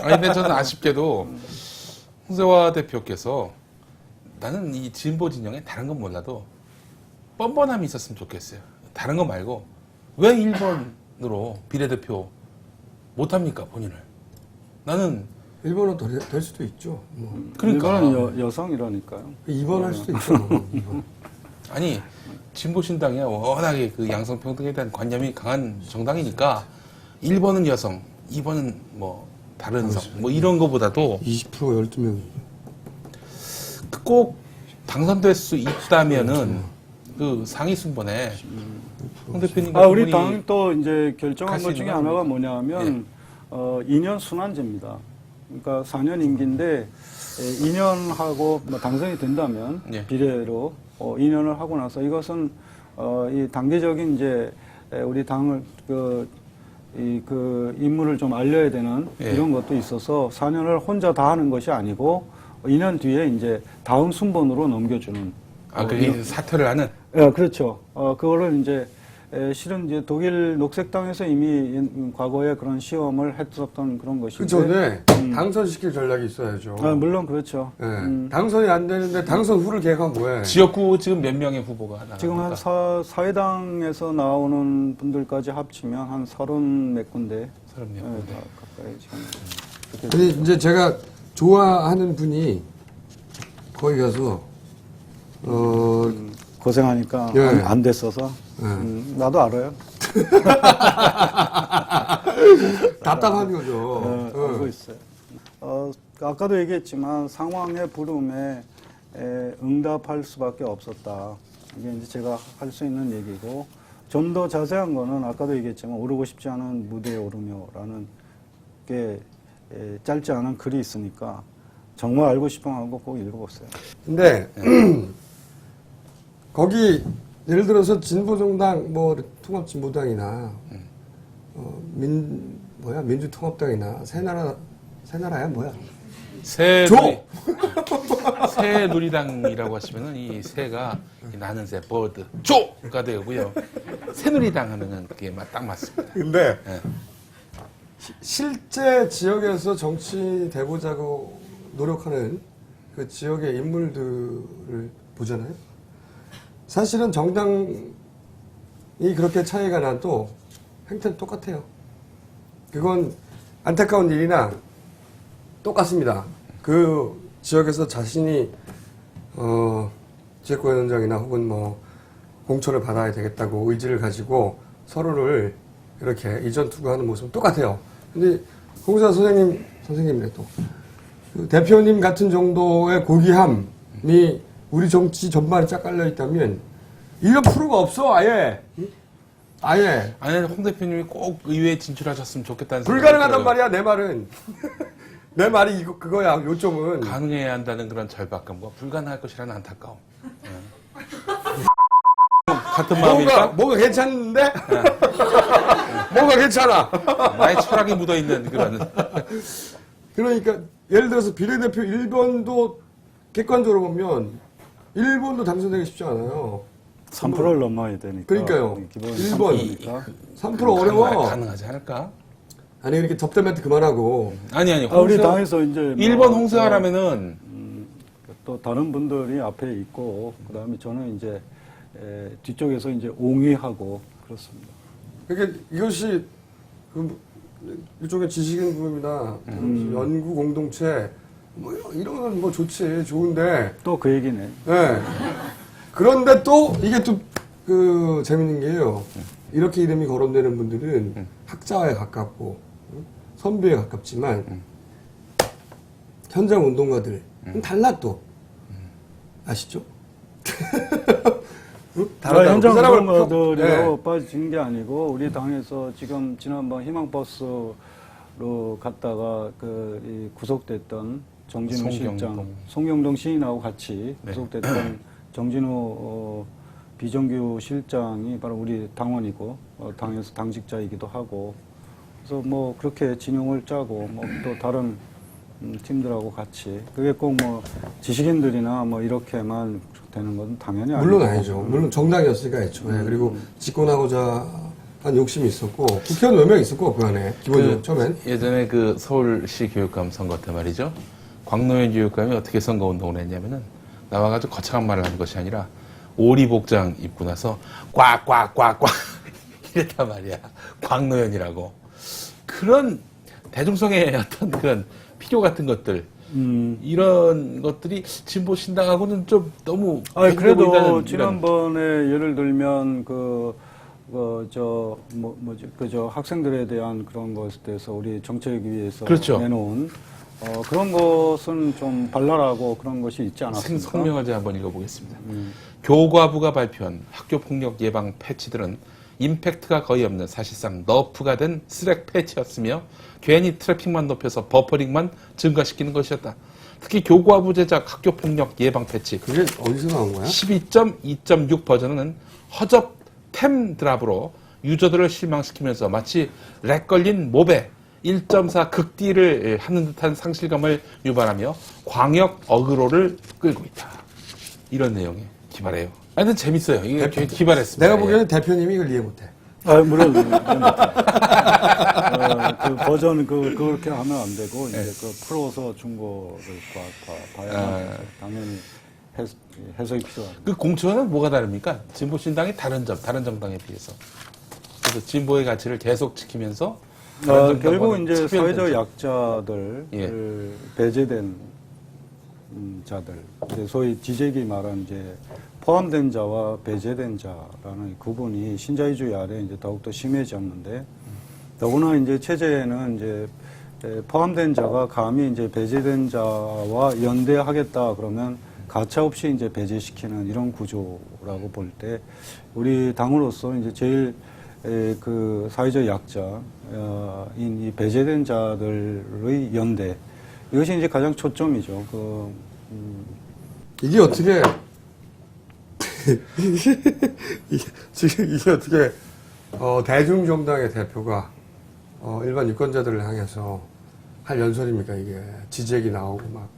아니 근데 저는 아쉽게도 홍세화 대표께서 나는 이 진보 진영에 다른 건 몰라도 뻔뻔함이 있었으면 좋겠어요. 다른 거 말고 왜 1번으로 비례대표 못합니까 본인을? 나는 일본은 될 수도 있죠. 뭐. 그러니까 일본은 여성이라니까요. 2번 할 수도 있죠. 2번. 아니 진보신당이 워낙에 그 양성평등에 대한 관념이 강한 정당이니까 1번은 여성, 2번은 뭐 다른 성, 뭐 이런 거보다도 20% 12명. 꼭 당선될 수 있다면은 그 상위 순번에 홍 대표님 같은 우리 분이 당 또 이제 결정한 갈수 것 중에 있는 하나가 건 뭐냐면 2년 순환제입니다. 그러니까 4년 임기인데 2년하고 뭐 당선이 된다면 예. 비례로 2년을 하고 나서 이것은 이 단계적인 이제 우리 당을 그 임무를 좀 알려야 되는 예. 이런 것도 있어서 4년을 혼자 다 하는 것이 아니고 2년 뒤에 이제 다음 순번으로 넘겨주는. 그게 사퇴를 하는. 예, 그렇죠. 그거를 이제 실은 이제 독일 녹색당에서 이미 과거에 그런 시험을 했었던 그런 그 것인데. 전에 당선시킬 전략이 있어야죠. 물론 그렇죠. 네. 당선이 안 되는데 당선 후를 계획하면 뭐해? 지역구 지금 몇 명의 후보가 나갑니까? 지금 한 사회당에서 나오는 분들까지 합치면 한 30몇 군데. 30몇 다 가까이 지금. 근데 이제 제가 좋아하는 분이 거기 가서 고생하니까 예. 안 됐어서. 나도 알아요. 답답한 거죠. 알고 있어요. 아까도 얘기했지만 상황의 부름에 응답할 수밖에 없었다. 이게 이제 제가 할 수 있는 얘기고, 좀 더 자세한 거는 아까도 얘기했지만 오르고 싶지 않은 무대에 오르며라는 게 짧지 않은 글이 있으니까 정말 알고 싶어 하고 꼭 읽어보세요. 근데 거기 예를 들어서 진보정당 뭐 통합진보당이나 민주통합당이나 새나라야 뭐야? 새누리당이라고 하시면은 이 새가 나는 새 버드 조가 되고요. 새누리당 하면은 그게 딱 맞습니다. 근데 예. 실제 지역에서 정치 되보자고 노력하는 그 지역의 인물들을 보잖아요. 사실은 정당이 그렇게 차이가 나도 행태는 똑같아요. 그건 안타까운 일이나 똑같습니다. 그 지역에서 자신이 지역구위원장이나 혹은 뭐 공천을 받아야 되겠다고 의지를 가지고 서로를 이렇게 이전 투구하는 모습은 똑같아요. 근데 홍사 선생님이네 또. 그 대표님 같은 정도의 고귀함이 우리 정치 전반에 쫙 깔려 있다면 이런 프로가 없어 아예. 아예. 아니 홍 대표님이 꼭 의회에 진출하셨으면 좋겠다는 불가능하단 생각이 들어요. 말이야 내 말은. 내 말이 그거야 요점은. 가능해야 한다는 그런 절박감과 불가능할 것이라는 안타까움. 같은 마음일까? 뭐가 괜찮은데? 뭐가 괜찮아. 나의 철학이 묻어있는 그런. 그러니까 예를 들어서 비례대표 1번도 객관적으로 보면 1번도 당선되기 쉽지 않아요. 3%를 넘어야 되니까. 그러니까요. 기본 1번. 3%니까. 3% 어려워. 가능하지 않을까? 아니 이렇게 접대멘트 그만하고 아니 우리 당에서 이제 1번 홍세화라면은 또 다른 분들이 앞에 있고 그다음에 저는 이제 뒤쪽에서 이제 옹의하고 그렇습니다. 그러니까 이것이 그 일종의 지식인 그룹이나 연구 공동체 뭐 이런 건 뭐 좋지 좋은데 또 그 얘기네. 예. 그런데 또 이게 또 그 재밌는 게요. 이렇게 이름이 거론되는 분들은 학자에 가깝고 선비에 가깝지만 현장 운동가들은 달라 또 아시죠? 다르다고. 현장 그 사람을 운동가들이라고 네. 빠진 게 아니고 우리 당에서 지금 지난번 희망버스로 갔다가 이 구속됐던 정진우 실장, 송영동 시인하고 같이 구속됐던 정진우 비정규 실장이 바로 우리 당원이고 당에서 당직자이기도 하고 그래서 뭐 그렇게 진용을 짜고 뭐 또 다른 팀들하고 같이 그게 꼭 뭐 지식인들이나 뭐 이렇게만 되는 건 당연히 아니고 물론 아니죠. 물론 정당이었으니까 애초에. 그리고 집권하고자 한 욕심이 있었고 국회의원 몇 명 있었고 그 안에 기본적으로 처음엔. 예전에 그 서울시 교육감 선거 때 말이죠. 광노현 교육감이 어떻게 선거 운동을 했냐면은 나와가지고 거창한 말을 한 것이 아니라 오리복장 입고 나서 꽉꽉꽉꽉 이랬단 말이야. 광노현이라고. 그런 대중성의 어떤 그런 필요 같은 것들 이런 것들이 진보 신당하고는 좀 너무 그래도 지난번에 예를 들면 학생들에 대한 그런 것에 대해서 우리 정책위에서 그렇죠. 내놓은 그런 것은 좀 발랄하고 그런 것이 있지 않았습니까? 성명을 한번 읽어보겠습니다. 교과부가 발표한 학교폭력 예방 패치들은 임팩트가 거의 없는 사실상 너프가 된 스낵 패치였으며 괜히 트래픽만 높여서 버퍼링만 증가시키는 것이었다. 특히 교과부 제작 학교폭력 예방 패치 그게 어디서 나온 거야? 12.2.6 버전은 허접 템 드랍으로 유저들을 실망시키면서 마치 렉 걸린 몹에 1.4 극딜을 하는 듯한 상실감을 유발하며 광역 어그로를 끌고 있다. 이런 내용이 기발해요. 아니, 근데 재밌어요. 이게 되게 기발했습니다. 내가 보기에는 대표님이 이걸 이해 못해. 물론 그 버전 그렇게 하면 안 되고 이제 풀어서 준 거를 봐야 당연히 해석이 필요하다. 그 공천은 뭐가 다릅니까? 진보 신당이 다른 정당에 비해서. 그래서 진보의 가치를 계속 지키면서 결국 이제 차별된 사회적 약자들 배제된 자들, 소위 지적이 말한 이제 포함된 자와 배제된 자라는 구분이 신자유주의 아래 이제 더욱더 심해졌는데, 더구나 이제 체제에는 이제 포함된 자가 감히 이제 배제된 자와 연대하겠다 그러면 가차없이 이제 배제시키는 이런 구조라고 볼 때, 우리 당으로서 이제 제일 그 사회적 약자인 이 배제된 자들의 연대, 이것이 이제 가장 초점이죠. 이게 어떻게 지금 이게 어떻게 대중정당의 대표가 일반 유권자들을 향해서 할 연설입니까? 이게 지적이 나오고 막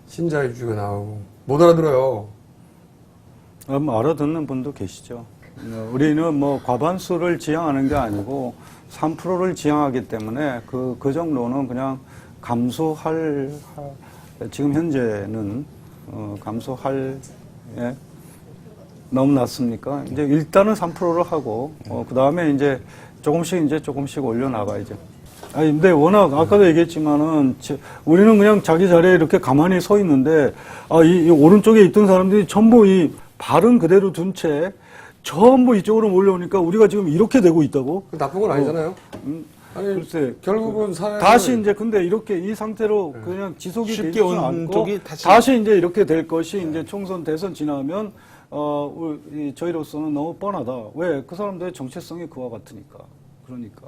신자유주의가 나오고 못 알아들어요. 알아듣는 분도 계시죠. 우리는 뭐 과반수를 지향하는 게 아니고 3%를 지향하기 때문에 그 정도는 그냥 감수할 지금 현재는 감수할 너무 낮습니까? 이제 일단은 3%를 하고 그 다음에 이제 조금씩 올려 나가야죠. 아니 근데 워낙 아까도 얘기했지만은 우리는 그냥 자기 자리에 이렇게 가만히 서 있는데 이 오른쪽에 있던 사람들이 전부 이 발은 그대로 둔 채 전부 이쪽으로 몰려오니까 우리가 지금 이렇게 되고 있다고? 나쁜 건 아니잖아요. 아니 글쎄 결국은 사회 다시 이제 근데 이렇게 이 상태로 그냥 지속이 쉽게 되지는 온 않고 쪽이 다시 이제 이렇게 될 것이 이제 총선 대선 지나면 저희로서는 너무 뻔하다. 왜? 그 사람들의 정체성이 그와 같으니까. 그러니까.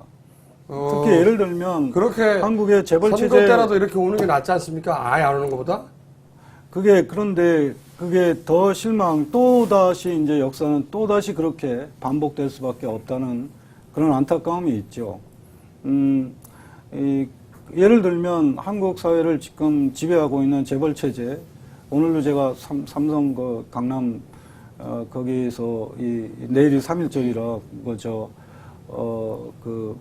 특히 예를 들면 그렇게 한국의 재벌 선거 체제 때라도 이렇게 오는 게 낫지 않습니까? 아예 안 오는 것보다? 그런데 그게 더 실망 또다시 이제 역사는 또다시 그렇게 반복될 수밖에 없다는 그런 안타까움이 있죠. 예를 들면 한국 사회를 지금 지배하고 있는 재벌 체제, 오늘도 제가 삼성 그 강남 거기서 내일이 3.1절이라 그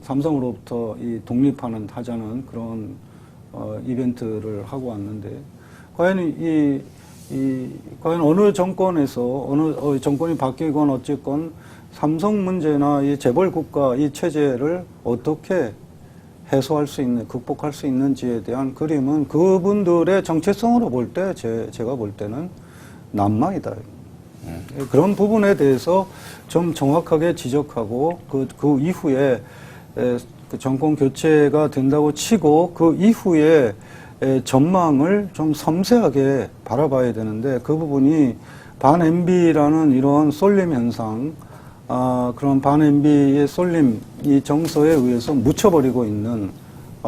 삼성으로부터 이 독립하는 하자는 그런 이벤트를 하고 왔는데 과연 과연 어느 정권에서 어느 정권이 바뀌건 어쨌건 삼성 문제나 이 재벌 국가 이 체제를 어떻게 해소할 수 있는, 극복할 수 있는지에 대한 그림은 그분들의 정체성으로 볼 때 제가 볼 때는 난망이다. 그런 부분에 대해서 좀 정확하게 지적하고 그 이후에 그 정권 교체가 된다고 치고 그 이후에 전망을 좀 섬세하게 바라봐야 되는데 그 부분이 반 MB라는 이런 쏠림 현상, 그런 반 MB의 쏠림 이 정서에 의해서 묻혀버리고 있는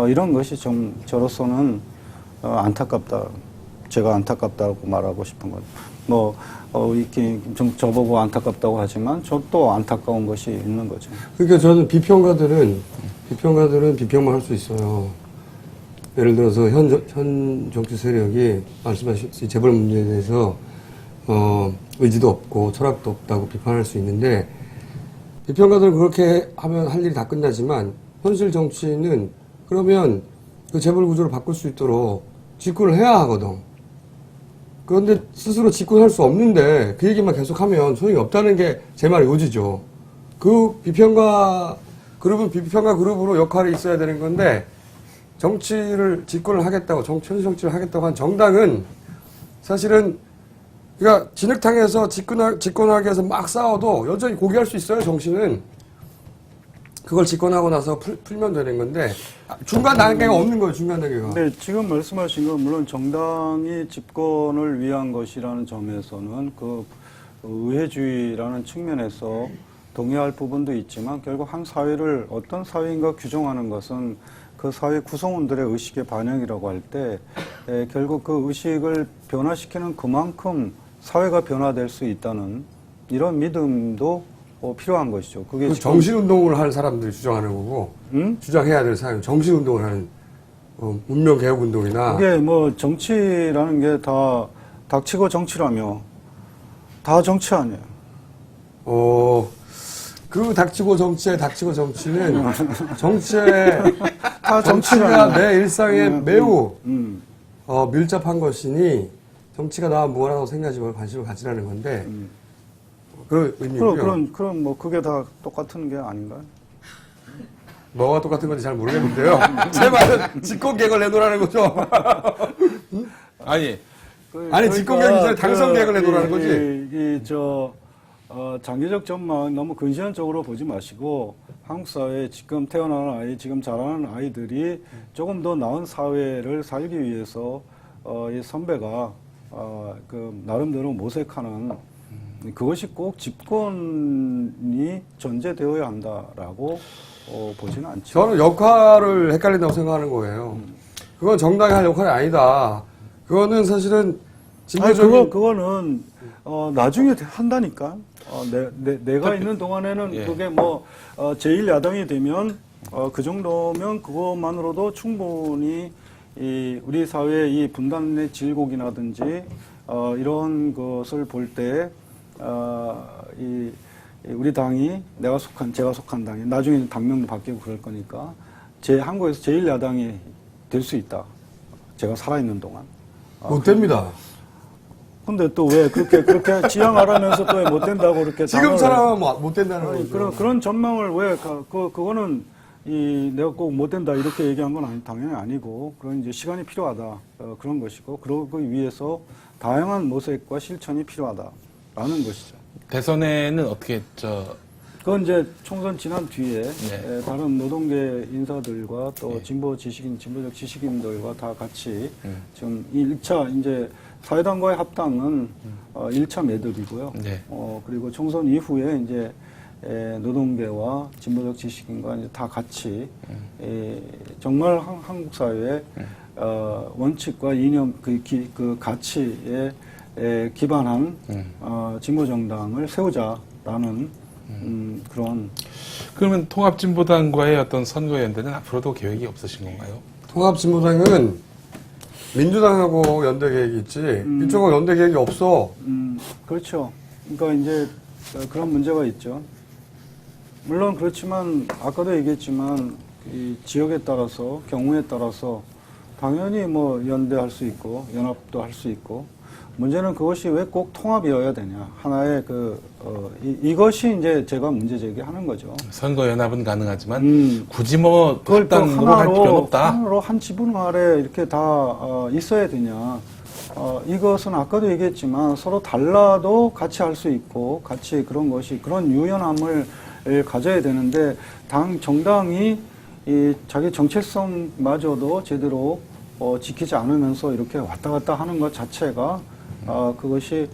이런 것이 좀 저로서는 안타깝다. 제가 안타깝다고 말하고 싶은 건 이렇게 좀 저보고 안타깝다고 하지만 저도 안타까운 것이 있는 거죠. 그러니까 저는 비평가들은 비평만 할 수 있어요. 예를 들어서 현 정치 세력이 말씀하신 재벌 문제에 대해서 의지도 없고 철학도 없다고 비판할 수 있는데 비평가들은 그렇게 하면 할 일이 다 끝나지만 현실 정치는 그러면 그 재벌 구조를 바꿀 수 있도록 집권을 해야 하거든. 그런데 스스로 집권할 수 없는데 그 얘기만 계속하면 소용이 없다는 게 제 말의 요지죠. 그 비평가 그룹으로 역할이 있어야 되는 건데 정치를 집권을 하겠다고 현실 정치를 하겠다고 한 정당은 사실은 그러니까 진흙탕에서 집권하기 위해서 막 싸워도 여전히 고귀할 수 있어요. 정치는 그걸 집권하고 나서 풀면 되는 건데 중간 단계가 없는 거예요. 중간 단계가. 네, 지금 말씀하신 건 물론 정당이 집권을 위한 것이라는 점에서는 그 의회주의라는 측면에서 동의할 부분도 있지만 결국 한 사회를 어떤 사회인가 규정하는 것은 그 사회 구성원들의 의식의 반영이라고 할 때 결국 그 의식을 변화시키는 그만큼 사회가 변화될 수 있다는 이런 믿음도 필요한 것이죠. 그게 정신운동을 할 사람들이 주장하는 거고 주장해야 될 사람 정신운동을 하는 문명개혁운동이나 그게 정치라는 게 다 닥치고 정치라며 다 정치 아니에요. 그 닥치고 정치는 정치가 내 일상에 매우 밀접한 것이니 정치가 나와 뭐라고 생각하지 말고 관심을 가지라는 건데 그 의미고요. 그럼 그게 다 똑같은 게 아닌가요? 뭐가 똑같은 건지 잘 모르겠는데요. 제 말은 집권계획을 내놓으라는 거죠. 아니 집권계획이 전에 당선계획을 내놓으라는 거지. 장기적 전망 너무 근시안적으로 보지 마시고 한국 사회에 지금 태어나는 아이, 지금 자라는 아이들이 조금 더 나은 사회를 살기 위해서 이 선배가 나름대로 모색하는 그것이 꼭 집권이 전제되어야 한다라고 보지는 않죠. 저는 역할을 헷갈린다고 생각하는 거예요. 그건 정당이 할 역할이 아니다. 그거는 사실은 그거는 나중에 한다니까. 내가 있는 동안에는 예. 그게 제1야당이 되면 그 정도면 그것만으로도 충분히 우리 사회의 이 분단의 질곡이라든지 이런 것을 볼 때 우리 당이 제가 속한 당이 나중에 당명도 바뀌고 그럴 거니까 한국에서 제1야당이 될 수 있다. 제가 살아있는 동안. 못 됩니다. 근데 또 왜 그렇게 지향하라면서 또 왜 못 된다고 그렇게 지금처럼 못 된다는 거죠. 그런 전망을 왜 그거는 내가 꼭 못 된다 이렇게 얘기한 건 당연히 아니고 그런 이제 시간이 필요하다 그런 것이고 그러기 위해서 다양한 모색과 실천이 필요하다라는 것이죠. 대선에는 어떻게 그건 이제 총선 지난 뒤에 네. 다른 노동계 인사들과 또 진보적 지식인들과 다 같이 지금 1차 이제 사회당과의 합당은 1차 매듭이고요. 네. 그리고 총선 이후에 이제 노동계와 진보적 지식인과 이제 다 같이 정말 한국 사회의 원칙과 이념 그 가치에 기반한 진보 정당을 세우자라는 그런. 그러면 통합진보당과의 어떤 선거 연대는 앞으로도 계획이 없으신 건가요? 통합진보당은 민주당하고 연대 계획이 있지 이쪽은 연대 계획이 없어. 그렇죠. 그러니까 이제 그런 문제가 있죠. 물론 그렇지만 아까도 얘기했지만 이 지역에 따라서 경우에 따라서 당연히 뭐 연대할 수 있고 연합도 할 수 있고 문제는 그것이 왜 꼭 통합이어야 되냐 하나의 이것이 이제 제가 문제 제기하는 거죠. 선거 연합은 가능하지만 굳이 뭐 그걸 또 합당으로 할 필요는 없다. 하나로 한 지분 아래 이렇게 다 있어야 되냐. 이것은 아까도 얘기했지만 서로 달라도 같이 할 수 있고 같이 그런 것이 그런 유연함을 가져야 되는데 정당이 이 자기 정체성마저도 제대로 지키지 않으면서 이렇게 왔다 갔다 하는 것 자체가 그것이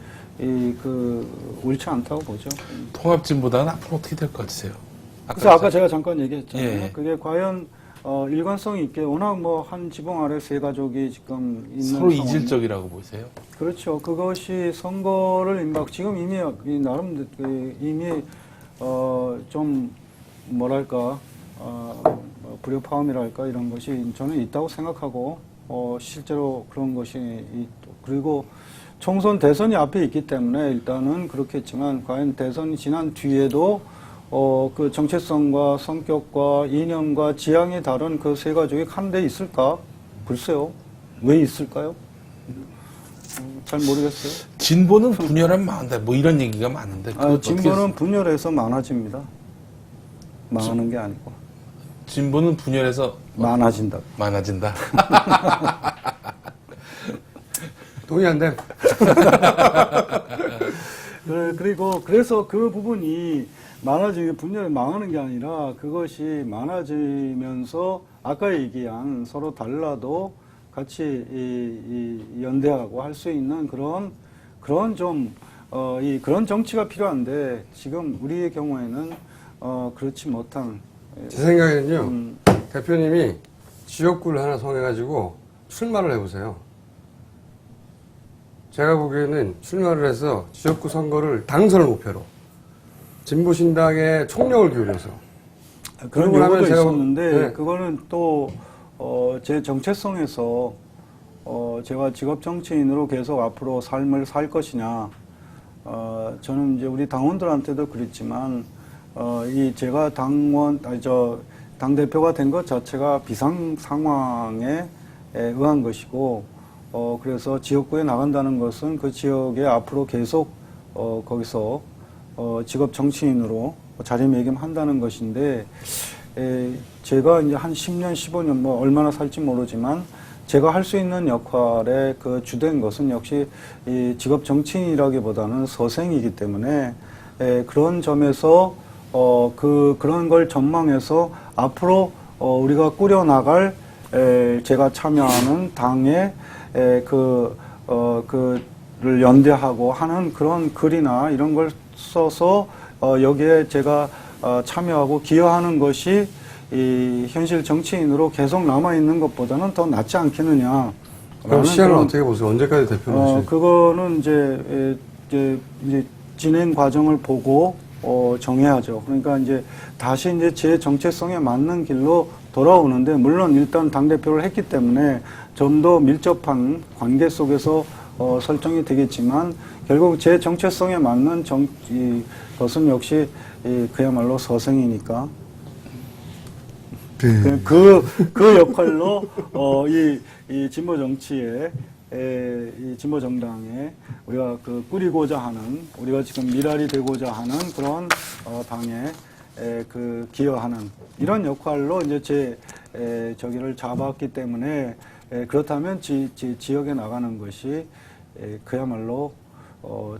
옳지 않다고 보죠. 통합진보당은 앞으로 어떻게 될 것 같으세요? 그래서 아까 제가 잠깐 얘기했잖아요. 예. 그게 과연 일관성 있게 워낙 뭐 한 지붕 아래 세 가족이 지금 있는 서로 상황이- 이질적이라고 보세요? 그렇죠. 그것이 선거를 지금 이미 나름 이미 좀 뭐랄까 불협화음이랄까 이런 것이 저는 있다고 생각하고 실제로 그런 것이 그리고 총선 대선이 앞에 있기 때문에 일단은 그렇겠지만 과연 대선이 지난 뒤에도 그 정체성과 성격과 이념과 지향이 다른 그 세 가족이 한 데 있을까? 글쎄요. 왜 있을까요? 잘 모르겠어요. 진보는 분열하면 망한다. 뭐 이런 얘기가 많은데. 그거 진보는 분열해서 많아집니다. 망하는 게 아니고 진보는 분열해서 많아진다. 많아진다. 동의한대. 그래서 그 부분이 분열이 망하는 게 아니라 그것이 많아지면서 아까 얘기한 서로 달라도 같이 연대하고 할 수 있는 그런 정치가 필요한데 지금 우리의 경우에는 그렇지 못한. 제 생각에는요. 대표님이 지역구를 하나 정해가지고 출마를 해보세요. 제가 보기에는 출마를 해서 지역구 선거를 당선을 목표로 진보신당의 총력을 기울여서 그런 그러고 나면 요구도 제가 있었는데 네. 그거는 또 제 정체성에서 제가 직업 정치인으로 계속 앞으로 삶을 살 것이냐. 저는 이제 우리 당원들한테도 그랬지만 제가 당 대표가 된 것 자체가 비상 상황에 의한 것이고 그래서 지역구에 나간다는 것은 그 지역에 앞으로 계속 거기서 직업 정치인으로 자리매김한다는 것인데 제가 이제 한 10년, 15년 뭐 얼마나 살지 모르지만 제가 할 수 있는 역할의 그 주된 것은 역시 이 직업 정치인이라기보다는 서생이기 때문에 그런 점에서 그런 걸 전망해서 앞으로 우리가 꾸려나갈 제가 참여하는 당의 그를 연대하고 하는 그런 글이나 이런 걸 써서 여기에 제가 참여하고 기여하는 것이 이 현실 정치인으로 계속 남아 있는 것보다는 더 낫지 않겠느냐. 그럼 시간을 어떻게 보세요? 언제까지 대표를 하실지? 그거는 이제 진행 과정을 보고 정해야죠. 그러니까 이제 다시 이제 제 정체성에 맞는 길로 돌아오는데 물론 일단 당 대표를 했기 때문에 좀 더 밀접한 관계 속에서 설정이 되겠지만 결국 제 정체성에 맞는 것은 역시 그야말로 서생이니까 그 역할로 이 진보 정치에 이 진보 정당에 우리가 꾸리고자 하는 우리가 지금 미랄이 되고자 하는 그런 당에 기여하는 이런 역할로 이제 저기를 잡았기 때문에 그렇다면 지역에 나가는 것이 그야말로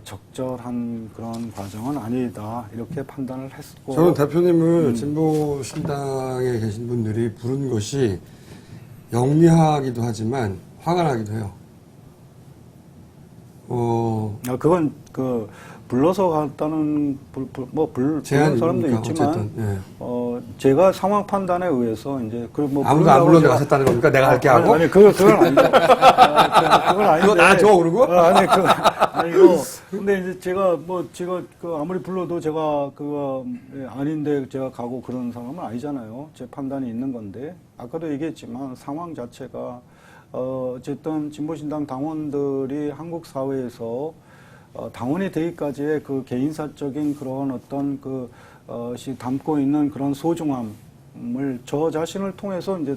적절한 그런 과정은 아니다 이렇게 판단을 했고 저는 대표님을 진보신당에 계신 분들이 부른 것이 영리하기도 하지만 화가 나기도 해요. 그건 불러서 갔다는 부른 제한이니까 사람도 있지만 어쨌든, 예. 제가 상황 판단에 의해서 이제 아무도 안 불러내 가셨다는 겁니까? 내가 할게 하고? 아니 그건 아니죠. 그건 아닌데. 그거 놔줘 그러고? 아니고. 근데 이제 제가 아무리 불러도 제가 아닌데 제가 가고 그런 상황은 아니잖아요. 제 판단이 있는 건데 아까도 얘기했지만 상황 자체가 어쨌든 진보신당 당원들이 한국 사회에서 당원이 되기까지의 그 개인사적인 그런 어떤 담고 있는 그런 소중함을 저 자신을 통해서 이제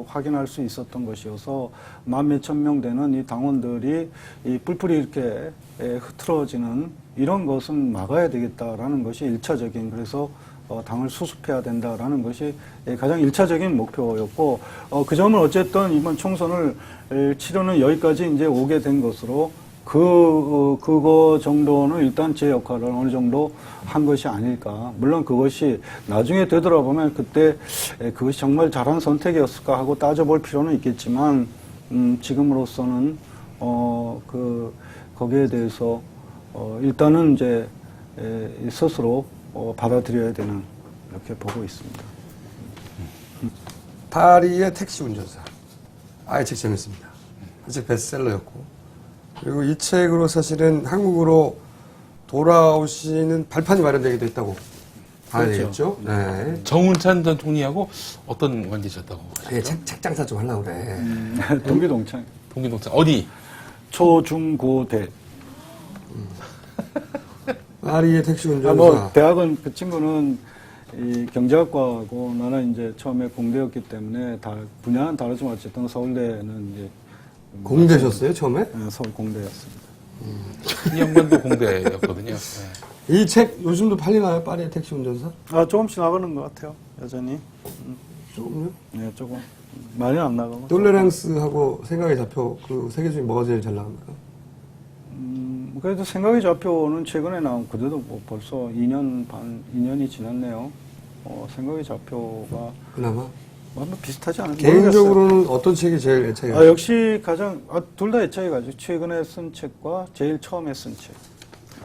확인할 수 있었던 것이어서 만 몇천 명 되는 이 당원들이 이 뿔뿔이 이렇게 흐트러지는 이런 것은 막아야 되겠다라는 것이 일차적인 그래서 당을 수습해야 된다라는 것이 가장 일차적인 목표였고 그 점은 어쨌든 이번 총선을 치르는 여기까지 이제 오게 된 것으로 그거 정도는 일단 제 역할을 어느 정도 한 것이 아닐까. 물론 그것이 나중에 되돌아보면 그때 그것이 정말 잘한 선택이었을까 하고 따져볼 필요는 있겠지만, 지금으로서는, 거기에 대해서, 일단은 이제, 스스로 받아들여야 되는, 이렇게 보고 있습니다. 파리의 택시 운전사. 아예 책 정했습니다. 책 베스트셀러였고. 그리고 이 책으로 사실은 한국으로 돌아오시는 발판이 마련되기도 했다고 봐야 되겠죠. 네. 정운찬 전 총리하고 어떤 관계셨다고? 네, 책 장사 좀 하려고 그래. 동기동창. 동기동창 어디? 초, 중, 고, 대. 파리의 택시 운전사. 대학은 그 친구는 이 경제학과고 나는 이제 처음에 공대였기 때문에 분야는 다르지만 어쨌든 서울대는 이제 공대셨어요, 처음에? 네, 서울 공대였습니다. 이 양반도 공대였거든요. 이 책 요즘도 팔리나요? 파리의 택시 운전사? 조금씩 나가는 것 같아요, 여전히. 조금요? 네, 조금. 많이 안 나가고. 톨레랑스하고 생각의 좌표 그 세 개 중에 뭐가 제일 잘 나갑니까? 그래도 생각의 좌표는 최근에 나온 그래도 뭐 벌써 2년이 지났네요. 생각의 좌표가 그나마? 뭐 비슷하지 않은가 개인적으로는 어떤 책이 제일 애착이 역시 가장 둘 다 애착이 가죠. 최근에 쓴 책과 제일 처음에 쓴 책.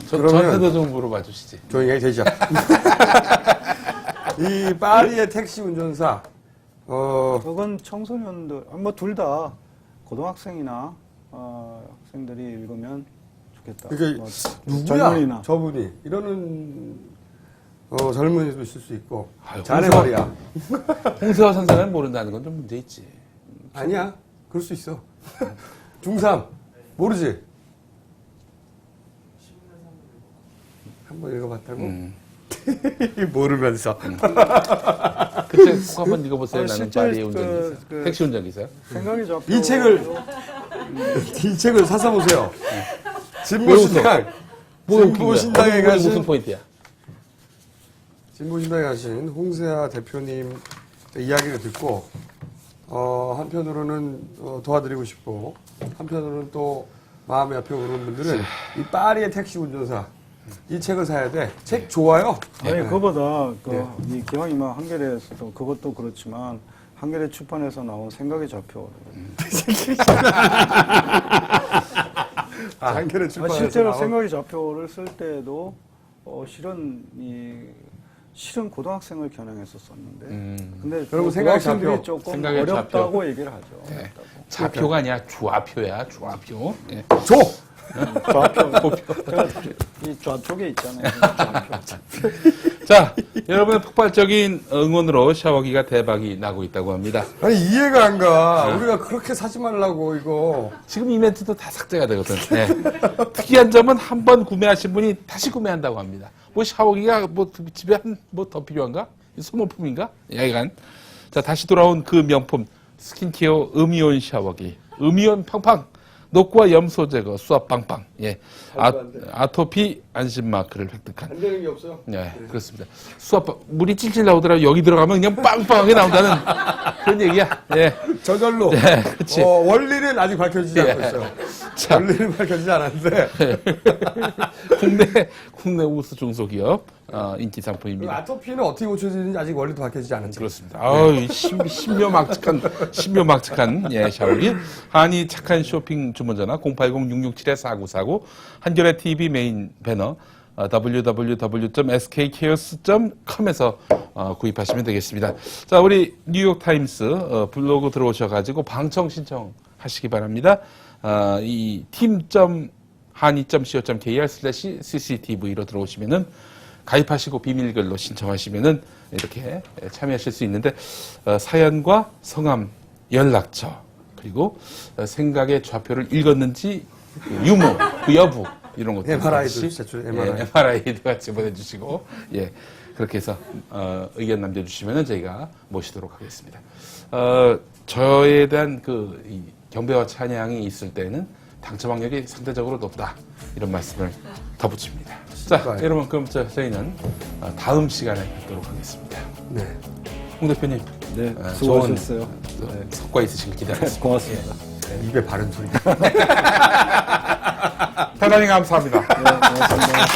저한테도 좀 물어봐 주시지. 조용히 해 되죠. 이 파리의 택시 운전사. 그건 청소년들, 둘 다 고등학생이나 학생들이 읽으면 좋겠다. 그러니까 누구야? 젊은이나. 저분이 이러는 젊은이도 있을 수 있고. 아유, 자네 말이야. 홍세화 선생을 모른다는 건 좀 문제 있지. 아니야. 그럴 수 있어. 중3 모르지? 한번 읽어봤다고? 모르면서. 그때 꼭 한번 읽어보세요. 나는 실제 파리의 운전기사. 택시 운전기사. 생각의 좌표. 이 책을 사서 보세요. 진보신당. 진보신당에 무슨 가신 포인트야? 진보신당에 가신 홍세아 대표님 이야기를 듣고 한편으로는 도와드리고 싶고 한편으로는 또 마음이 아프고 그런 분들은 이 파리의 택시 운전사 이 책을 사야 돼. 책 좋아요. 아니 그거보다 이 기왕이면 한겨레에서도 그것도 그렇지만 한겨레 출판에서 나온 생각의 좌표. 한겨레 출판에서 실제로 나온 생각의 좌표를 쓸 때도 실은 고등학생을 겨냥해서 썼는데 근데 그러면 생각의 고등학생들이 좌표. 조금 생각의 어렵다고 좌표. 얘기를 하죠. 네. 어렵다고. 좌표가 아니야. 좌표야. 좌표. 예. 조. 좌표. 이 좌쪽에 있잖아요. 좌표. 자, 여러분의 폭발적인 응원으로 샤워기가 대박이 나고 있다고 합니다. 아니 이해가 안 가. 우리가 그렇게 사지 말라고 이거. 지금 이벤트도 다 삭제가 되거든. 네. 특이한 점은 한 번 구매하신 분이 다시 구매한다고 합니다. 뭐 샤워기가 뭐 집에 더 필요한가? 소모품인가? 야이간. 자, 다시 돌아온 그 명품 스킨케어 음이온 샤워기. 음이온 팡팡. 녹과 염소 제거, 수압 빵빵. 예. 아토피 안심 마크를 획득한. 안 되는 게 없어요. 네, 그렇습니다. 수압, 물이 찔찔 나오더라고. 여기 들어가면 그냥 빵빵하게 나온다는 그런 얘기야. 예. 저절로. 네, 그치. 원리는 아직 밝혀지지 않고 있어요. 자. 원리는 밝혀지지 않았는데. 국내 우수 중소기업 인기 그 상품입니다. 아토피는 어떻게 고쳐지는지 아직 원리도 밝혀지지 않았죠. 그렇습니다. 아유, 신묘막측한 예, 샤오리. 한이 착한 쇼핑 주문 전화 080-667-4949 한겨레 TV 메인 배너 www.skchaos.com에서 구입하시면 되겠습니다. 자, 우리 뉴욕타임스 블로그 들어오셔가지고 방청 신청하시기 바랍니다. 이 team.hani.co.kr/cctv로 들어오시면은 가입하시고 비밀글로 신청하시면은 이렇게 참여하실 수 있는데 사연과 성함, 연락처 그리고 생각의 좌표를 읽었는지 유무, 그 여부 이런 것들 MRI도 제출, MRI. MRI도 같이 보내주시고 예 그렇게 해서 의견 남겨주시면은 저희가 모시도록 하겠습니다. 저에 대한 이 경배와 찬양이 있을 때는 당첨 확률이 상대적으로 높다 이런 말씀을 덧붙입니다. 자, 여러분 그럼 저희는 다음 시간에 뵙도록 하겠습니다. 네. 홍 대표님, 네, 좋은 수고하셨어요. 성과 있으시길 기대하겠습니다. 고맙습니다. 입에 바른 소리. 대단히 감사합니다. 네, 고맙습니다.